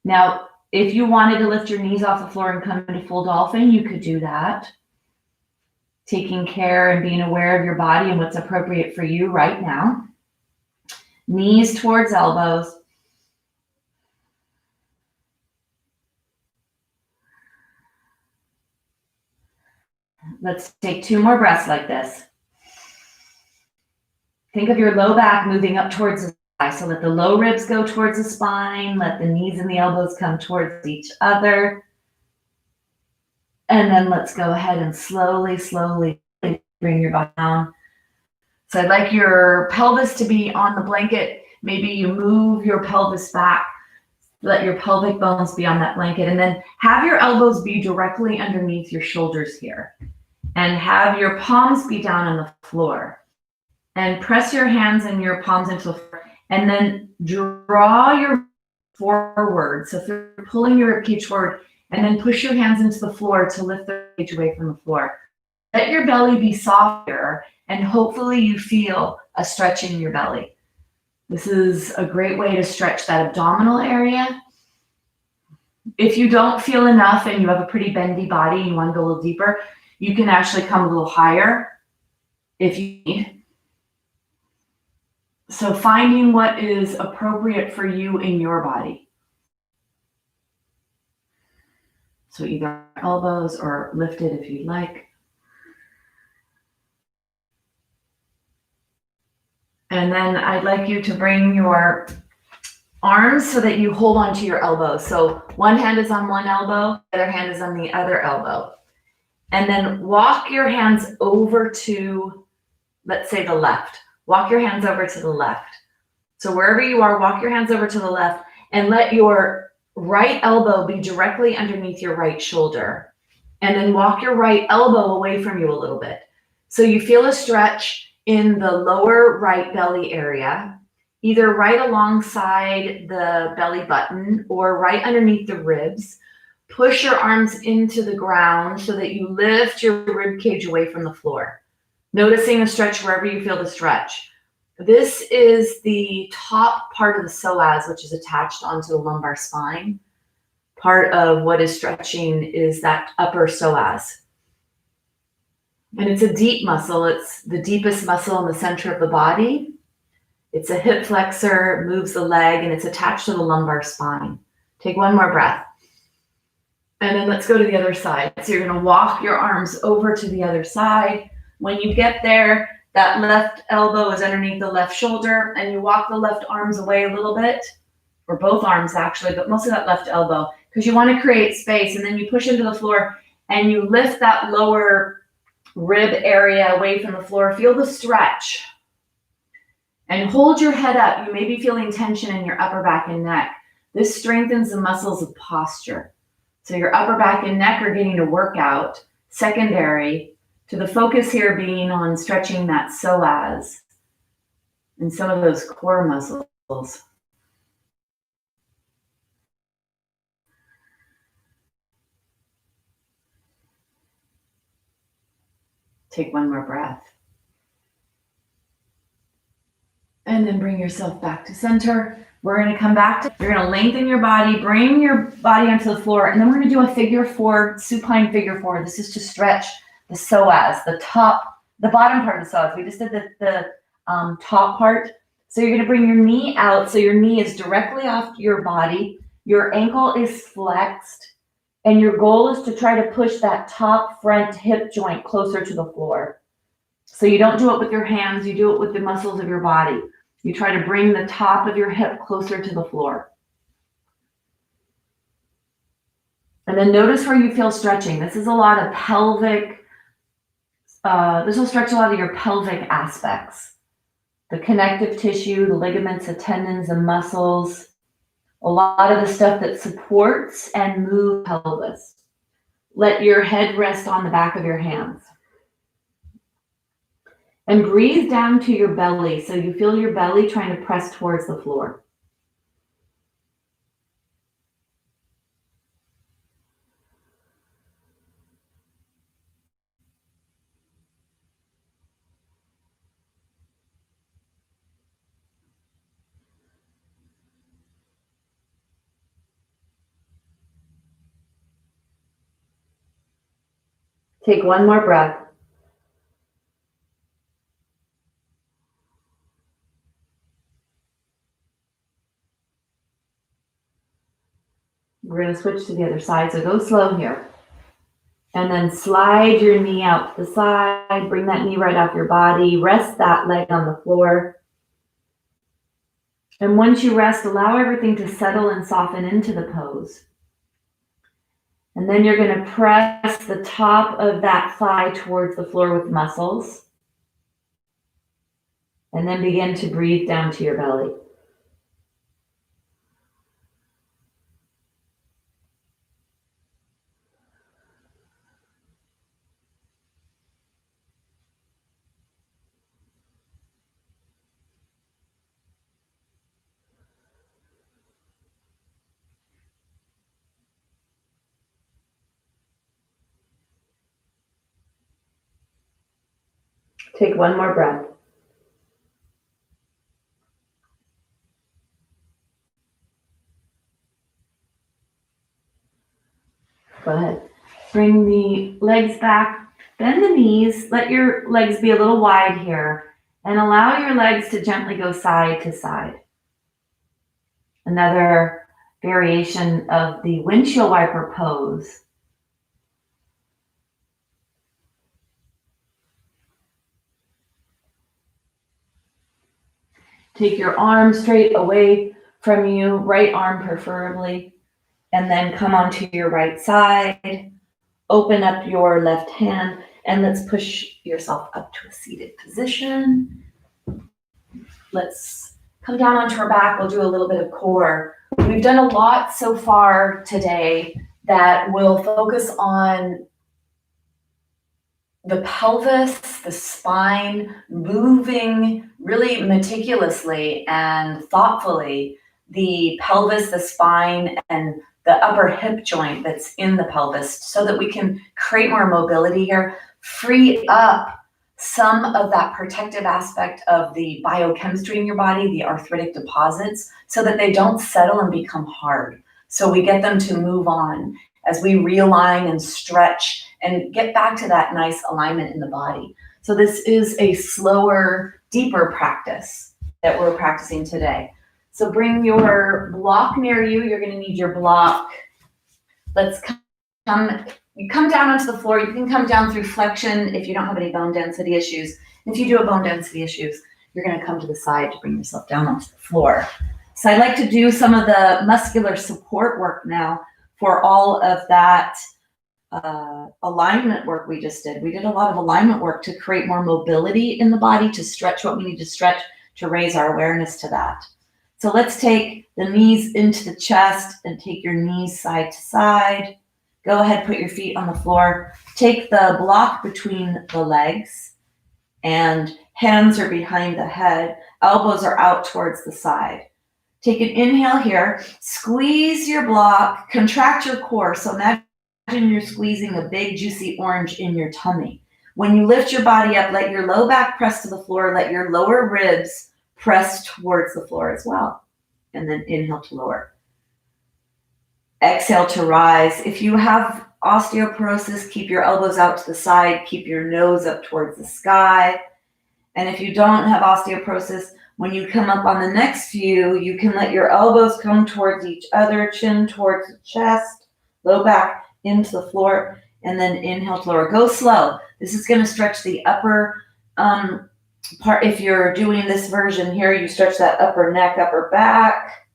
Now, if you wanted to lift your knees off the floor and come into full dolphin, you could do that. Taking care and being aware of your body and what's appropriate for you right now. Knees towards elbows. Let's take 2 more breaths like this. Think of your low back moving up towards the sky. So let the low ribs go towards the spine. Let the knees and the elbows come towards each other. And then let's go ahead and slowly bring your body down. So I'd like your pelvis to be on the blanket. Maybe you move your pelvis back. Let your pelvic bones be on that blanket. And then have your elbows be directly underneath your shoulders here. And have your palms be down on the floor. And press your hands and your palms into the floor. And then draw your forward. So if you're pulling your ribcage forward, and then push your hands into the floor to lift the ribcage away from the floor. Let your belly be softer, and hopefully you feel a stretch in your belly. This is a great way to stretch that abdominal area. If you don't feel enough and you have a pretty bendy body and you want to go a little deeper, you can actually come a little higher if you need. So finding what is appropriate for you in your body. So either elbows or lifted if you'd like. And then I'd like you to bring your arms so that you hold on to your elbows. So one hand is on one elbow, the other hand is on the other elbow. And then walk your hands over to, let's say, the left. Walk your hands over to the left. So wherever you are, walk your hands over to the left and let your right elbow be directly underneath your right shoulder. And then walk your right elbow away from you a little bit. So you feel a stretch in the lower right belly area, either right alongside the belly button or right underneath the ribs. Push your arms into the ground so that you lift your rib cage away from the floor. Noticing a stretch wherever you feel the stretch. This is the top part of the psoas, which is attached onto the lumbar spine. Part of what is stretching is that upper psoas. And it's a deep muscle. It's the deepest muscle in the center of the body. It's a hip flexor, moves the leg, and it's attached to the lumbar spine. Take 1 more breath. And then let's go to the other side. So you're going to walk your arms over to the other side. When you get there, that left elbow is underneath the left shoulder, and you walk the left arms away a little bit, or both arms actually, but mostly that left elbow, because you want to create space. And then you push into the floor and you lift that lower rib area away from the floor. Feel the stretch. And hold your head up. You may be feeling tension in your upper back and neck. This strengthens the muscles of posture. So your upper back and neck are getting a workout, secondary to the focus here being on stretching that psoas and some of those core muscles. Take 1 more breath. And then bring yourself back to center. We're going to come back to, you're going to lengthen your body, bring your body onto the floor, and then we're going to do a figure four, supine figure four. This is to stretch the psoas, the bottom part of the psoas. We just did the top part. So you're going to bring your knee out. So your knee is directly off your body. Your ankle is flexed. And your goal is to try to push that top front hip joint closer to the floor. So you don't do it with your hands. You do it with the muscles of your body. You try to bring the top of your hip closer to the floor. And then notice where you feel stretching. This is a lot of pelvic, this will stretch a lot of your pelvic aspects. The connective tissue, the ligaments, the tendons, the muscles, a lot of the stuff that supports and moves pelvis. Let your head rest on the back of your hands. And breathe down to your belly so you feel your belly trying to press towards the floor. Take one more breath. We're going to switch to the other side, so go slow here. And then slide your knee out to the side, bring that knee right off your body, rest that leg on the floor. And once you rest, allow everything to settle and soften into the pose. And then you're going to press the top of that thigh towards the floor with muscles. And then begin to breathe down to your belly. Take one more breath. Go ahead. Bring the legs back, bend the knees, let your legs be a little wide here, and allow your legs to gently go side to side. Another variation of the windshield wiper pose. Take your arm straight away from you, right arm preferably, and then come onto your right side. Open up your left hand, and let's push yourself up to a seated position. Let's come down onto our back. We'll do a little bit of core. We've done a lot so far today that will focus on the pelvis, the spine, moving really meticulously and thoughtfully the pelvis, the spine, and the upper hip joint that's in the pelvis so that we can create more mobility here, free up some of that protective aspect of the biochemistry in your body, the arthritic deposits, so that they don't settle and become hard. So we get them to move on as we realign and stretch and get back to that nice alignment in the body. So this is a slower, deeper practice that we're practicing today. So bring your block near you. You're going to need your block. Let's you come down onto the floor. You can come down through flexion if you don't have any bone density issues. If you do have bone density issues, you're going to come to the side to bring yourself down onto the floor. So I'd like to do some of the muscular support work now for all of that alignment work we just did. We did a lot of alignment work to create more mobility in the body, to stretch what we need to stretch, to raise our awareness to that. So let's take the knees into the chest and take your knees side to side. Go ahead, put your feet on the floor. Take the block between the legs and hands are behind the head. Elbows are out towards the side. Take an inhale here. Squeeze your block, contract your core. So imagine you're squeezing a big juicy orange in your tummy. When you lift your body up, let your low back press to the floor. Let your lower ribs press towards the floor as well. and then inhale to lower. Exhale to rise. If you have osteoporosis, keep your elbows out to the side, keep your nose up towards the sky. And if you don't have osteoporosis, when you come up on the next few, you can let your elbows come towards each other, chin towards the chest, low back into the floor, and then inhale to lower. Go slow. This is going to stretch the upper part. If you're doing this version here, you stretch that upper neck, upper back.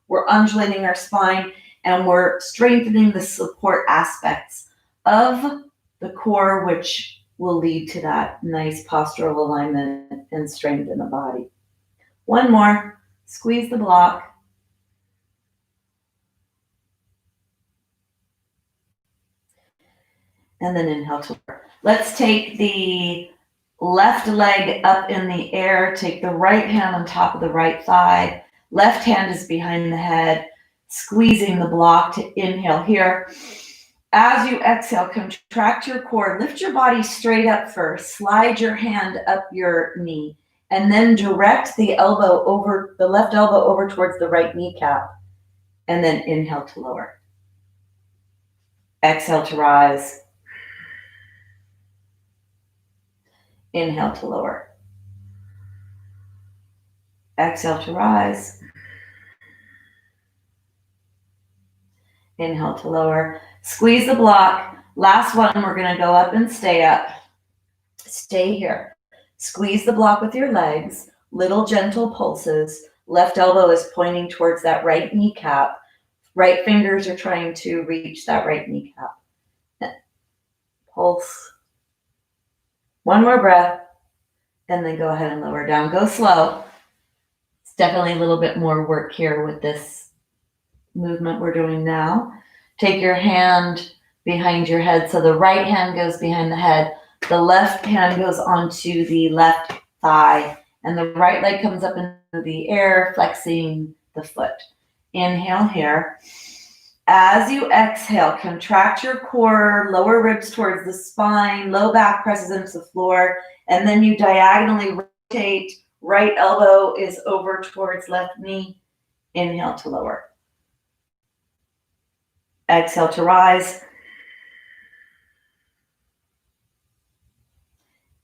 We're undulating our spine, and we're strengthening the support aspects of the core, which will lead to that nice postural alignment and strength in the body. One more. Squeeze the block. And then inhale to lower. Let's take the left leg up in the air. Take the right hand on top of the right thigh. Left hand is behind the head. Squeezing the block to inhale here. As you exhale, contract your core. Lift your body straight up first. Slide your hand up your knee. And then direct the elbow over, the left elbow over towards the right kneecap. And then inhale to lower. Exhale to rise. Inhale to lower. Exhale to rise. Inhale to lower. Squeeze the block. Last one, we're going to go up and stay up. Stay here. Squeeze the block with your legs. Little gentle pulses. Left elbow is pointing towards that right kneecap. Right fingers are trying to reach that right kneecap. Pulse. One more breath. And then go ahead and lower down. Go slow. It's definitely a little bit more work here with this movement we're doing now. Take your hand behind your head. So the right hand goes behind the head. The left hand goes onto the left thigh. And the right leg comes up into the air, flexing the foot. Inhale here. As you exhale, contract your core, lower ribs towards the spine, low back presses into the floor, and then you diagonally rotate. Right elbow is over towards left knee. Inhale to lower. Exhale to rise.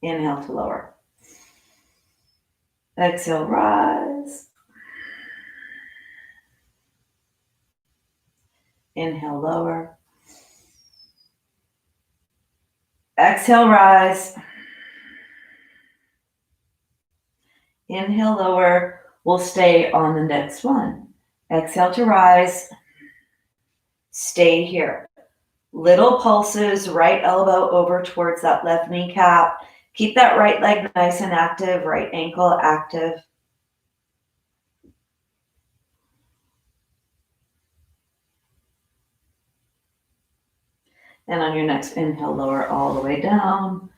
Inhale to lower. Exhale, rise. Inhale, lower. Exhale, rise. Inhale, lower. We'll stay on the next one. Exhale to rise. Stay here. Little pulses, right elbow over towards that left kneecap. Keep that right leg nice and active, right ankle active. And on your next inhale, lower all the way down.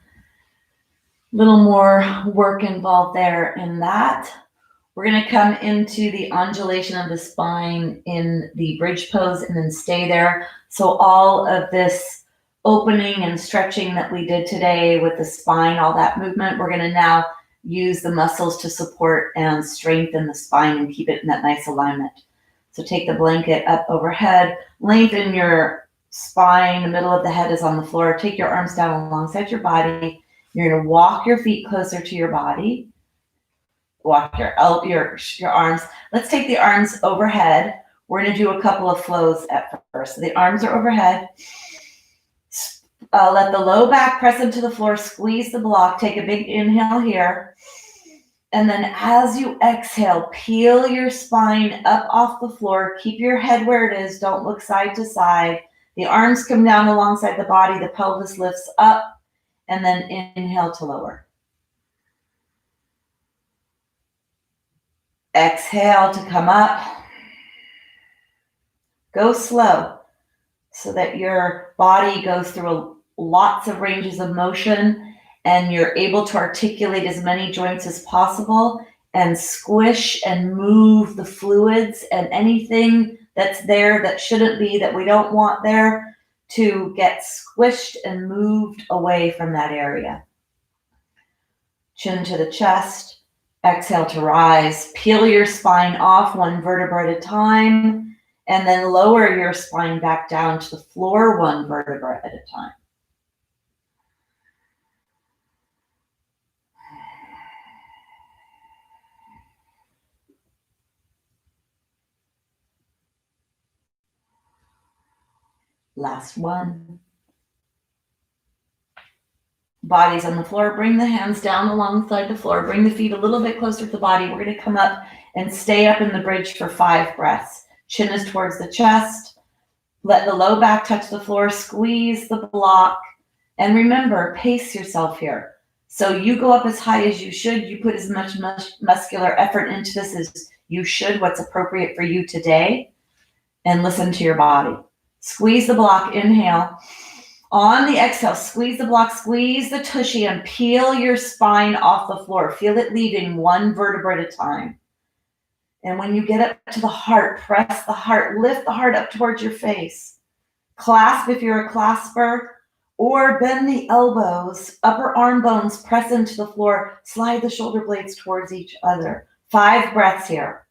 Little more work involved there in that. We're going to come into the undulation of the spine in the bridge pose and then stay there. So all of this opening and stretching that we did today with the spine, all that movement, we're going to now use the muscles to support and strengthen the spine and keep it in that nice alignment. So take the blanket up overhead, lengthen your spine, the middle of the head is on the floor. Take your arms down alongside your body. You're going to walk your feet closer to your body. Walk your arms. Let's take the arms overhead. We're going to do a couple of flows at first. So the arms are overhead. Let the low back press into the floor. Squeeze the block. Take a big inhale here. And then as you exhale, peel your spine up off the floor. Keep your head where it is. Don't look side to side. The arms come down alongside the body. The pelvis lifts up. And then inhale to lower. Exhale to come up. Go slow so that your body goes through lots of ranges of motion and you're able to articulate as many joints as possible and squish and move the fluids and anything that's there that shouldn't be, that we don't want there, to get squished and moved away from that area. Chin to the chest. Exhale to rise. Peel your spine off one vertebra at a time, and then lower your spine back down to the floor one vertebra at a time. Last one. Body's on the floor. Bring the hands down alongside the floor. Bring the feet a little bit closer to the body. We're going to come up and stay up in the bridge for 5 breaths. Chin is towards the chest. Let the low back touch the floor. Squeeze the block. And remember, pace yourself here. So you go up as high as you should. You put as much muscular effort into this as you should, what's appropriate for you today. And listen to your body. Squeeze the block. Inhale. On the exhale, squeeze the block, squeeze the tushy, and peel your spine off the floor. Feel it leaving one vertebra at a time. And when you get up to the heart, press the heart, lift the heart up towards your face. Clasp if you're a clasper, or bend the elbows, upper arm bones press into the floor, slide the shoulder blades towards each other. 5 breaths here.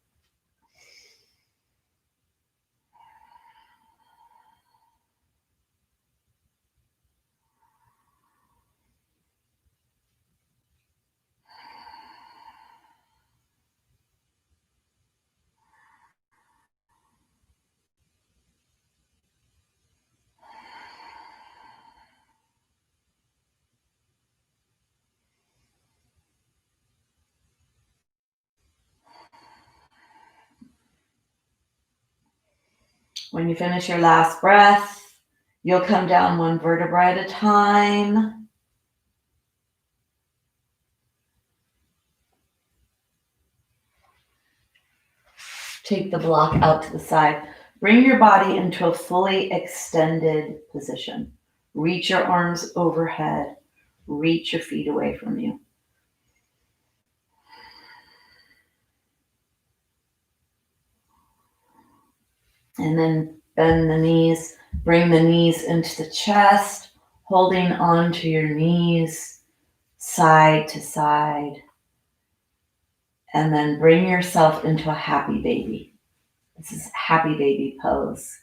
When you finish your last breath, you'll come down one vertebra at a time. Take the block out to the side. Bring your body into a fully extended position. Reach your arms overhead. Reach your feet away from you. And then bend the knees. Bring the knees into the chest, holding onto your knees, side to side. And then bring yourself into a happy baby. This is happy baby pose.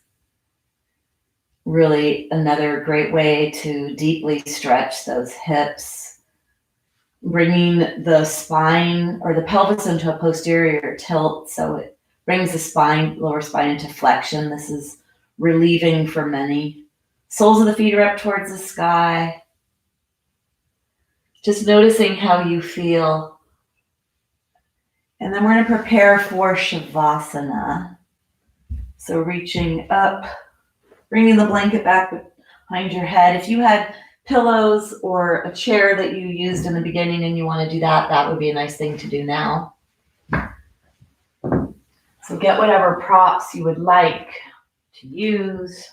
Really another great way to deeply stretch those hips. Bringing the spine or the pelvis into a posterior tilt so it brings the spine, lower spine into flexion. This is relieving for many. Soles of the feet are up towards the sky. Just noticing how you feel. And then we're going to prepare for Shavasana. So reaching up, bringing the blanket back behind your head. If you had pillows or a chair that you used in the beginning and you want to do that, that would be a nice thing to do now. So get whatever props you would like to use.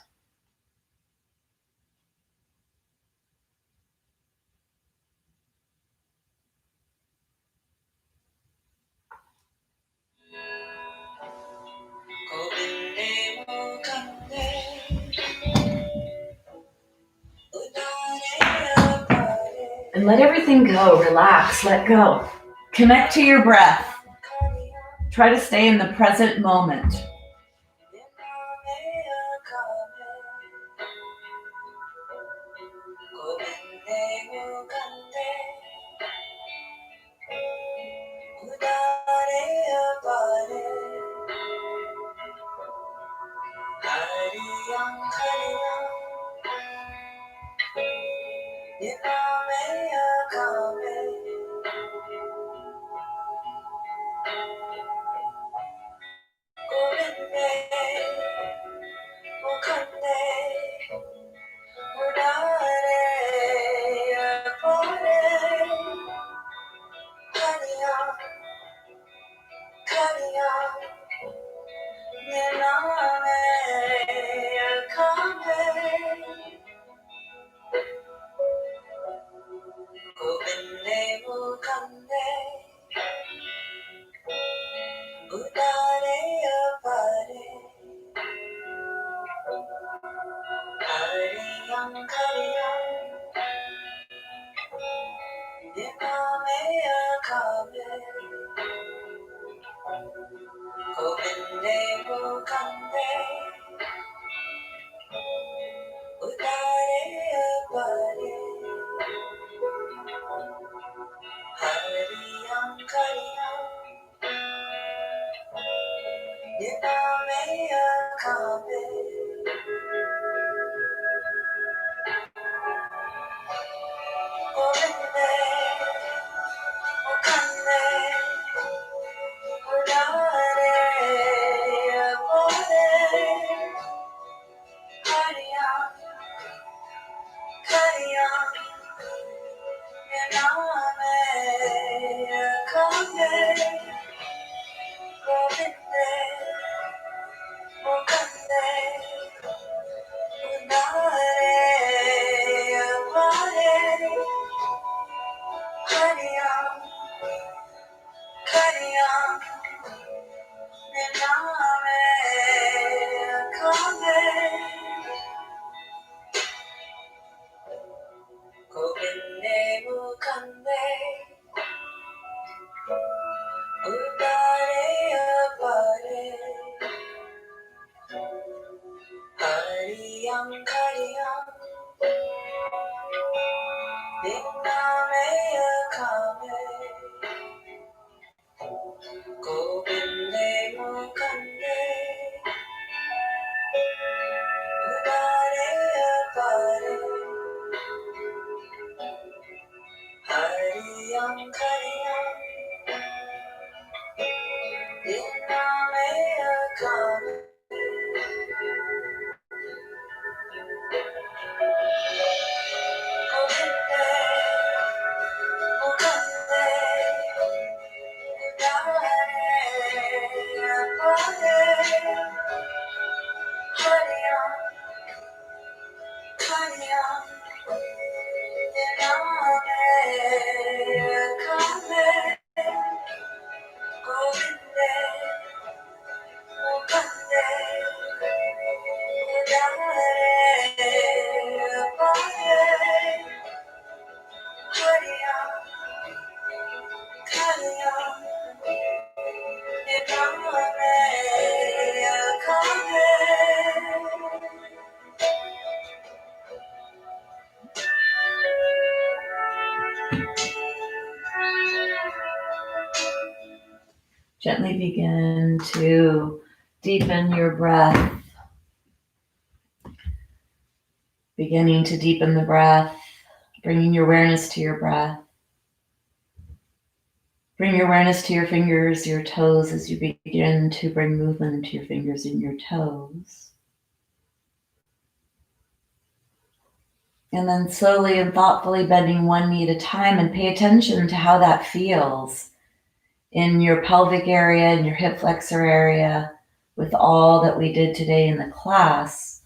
And let everything go. Relax. Let go. Connect to your breath. Try to stay in the present moment. Govinde mukande udare apare Hariyam kariyam Diname akame Govinde mukande udare apare Hariyam kariyam Diname akame Govinde mukande udare apare Hariyam kariyam Diname akame Govinde mukande udare apare Hariyam kariyam Diname akame Govinde mukande udare apare Hariyam kariyam Diname akame Govinde mukande udare apare Hariyam kariyam Diname akame Govinde mukande udare apare Hariyam kariyam Diname akame Gently begin to deepen your breath, beginning to deepen the breath, bringing your awareness to your breath. Bring your awareness to your fingers, your toes, as you begin to bring movement into your fingers and your toes. And then slowly and thoughtfully bending one knee at a time, and pay attention to how that feels in your pelvic area, in your hip flexor area, with all that we did today in the class.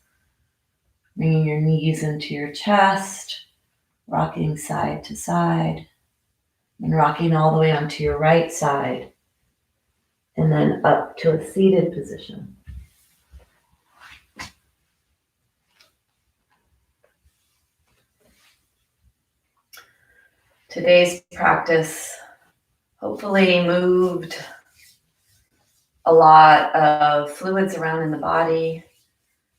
Bringing your knees into your chest, rocking side to side, and rocking all the way onto your right side, and then up to a seated position. Today's practice hopefully moved a lot of fluids around in the body,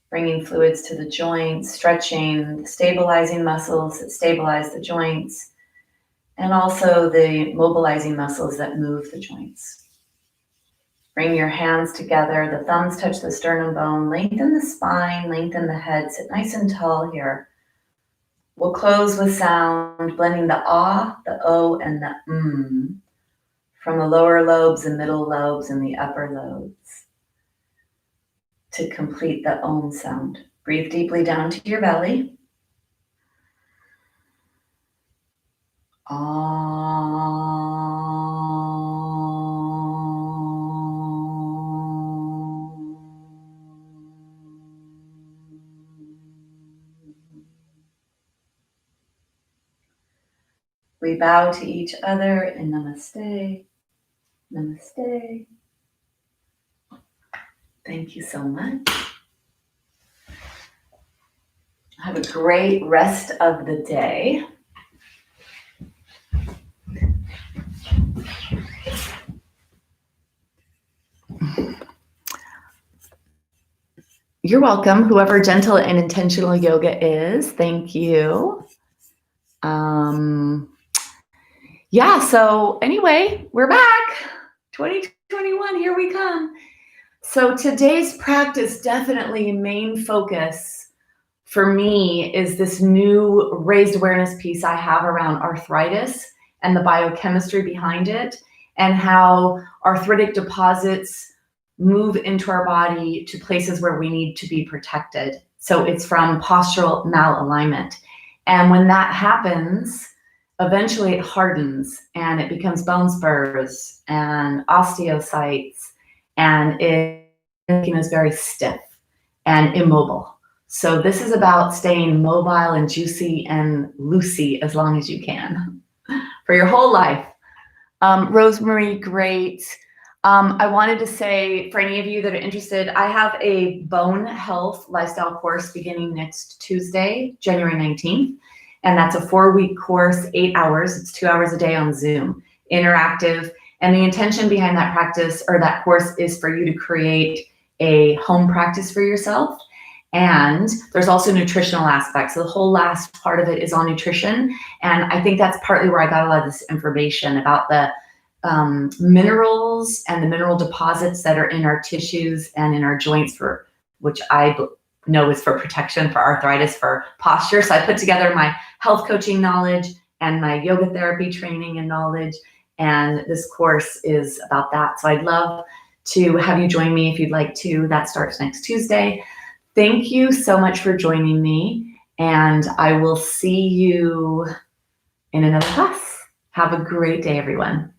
bringing fluids to the joints, stretching, stabilizing muscles that stabilize the joints, and also the mobilizing muscles that move the joints. Bring your hands together, the thumbs touch the sternum bone, lengthen the spine, lengthen the head, sit nice and tall here. We'll close with sound, blending the ah, the o, and the from the lower lobes, the middle lobes, and the upper lobes to complete the om sound. Breathe deeply down to your belly. We bow to each other in namaste. Namaste. Thank you so much. Have a great rest of the day. You're welcome. Whoever Gentle and Intentional Yoga is, thank you. Yeah, so anyway, we're back. 2021, here we come. So today's practice, definitely main focus for me is this new raised awareness piece I have around arthritis and the biochemistry behind it, and how arthritic deposits move into our body to places where we need to be protected. So it's from postural malalignment. And when that happens, eventually it hardens and it becomes bone spurs and osteocytes, and it is very stiff and immobile. So this is about staying mobile and juicy and loosey as long as you can for your whole life. Rosemary, great. I wanted to say, for any of you that are interested, I have a bone health lifestyle course beginning next Tuesday, January 19th. And that's a 4-week course, 8 hours. It's 2 hours a day on Zoom, interactive. And the intention behind that practice or that course is for you to create a home practice for yourself. And there's also nutritional aspects. So the whole last part of it is on nutrition. And I think that's partly where I got a lot of this information about the minerals and the mineral deposits that are in our tissues and in our joints, for which I know is for protection, for arthritis, for posture. So I put together my health coaching knowledge and my yoga therapy training and knowledge. And this course is about that. So I'd love to have you join me if you'd like to. That starts next Tuesday. Thank you so much for joining me. And I will see you in another class. Have a great day, everyone.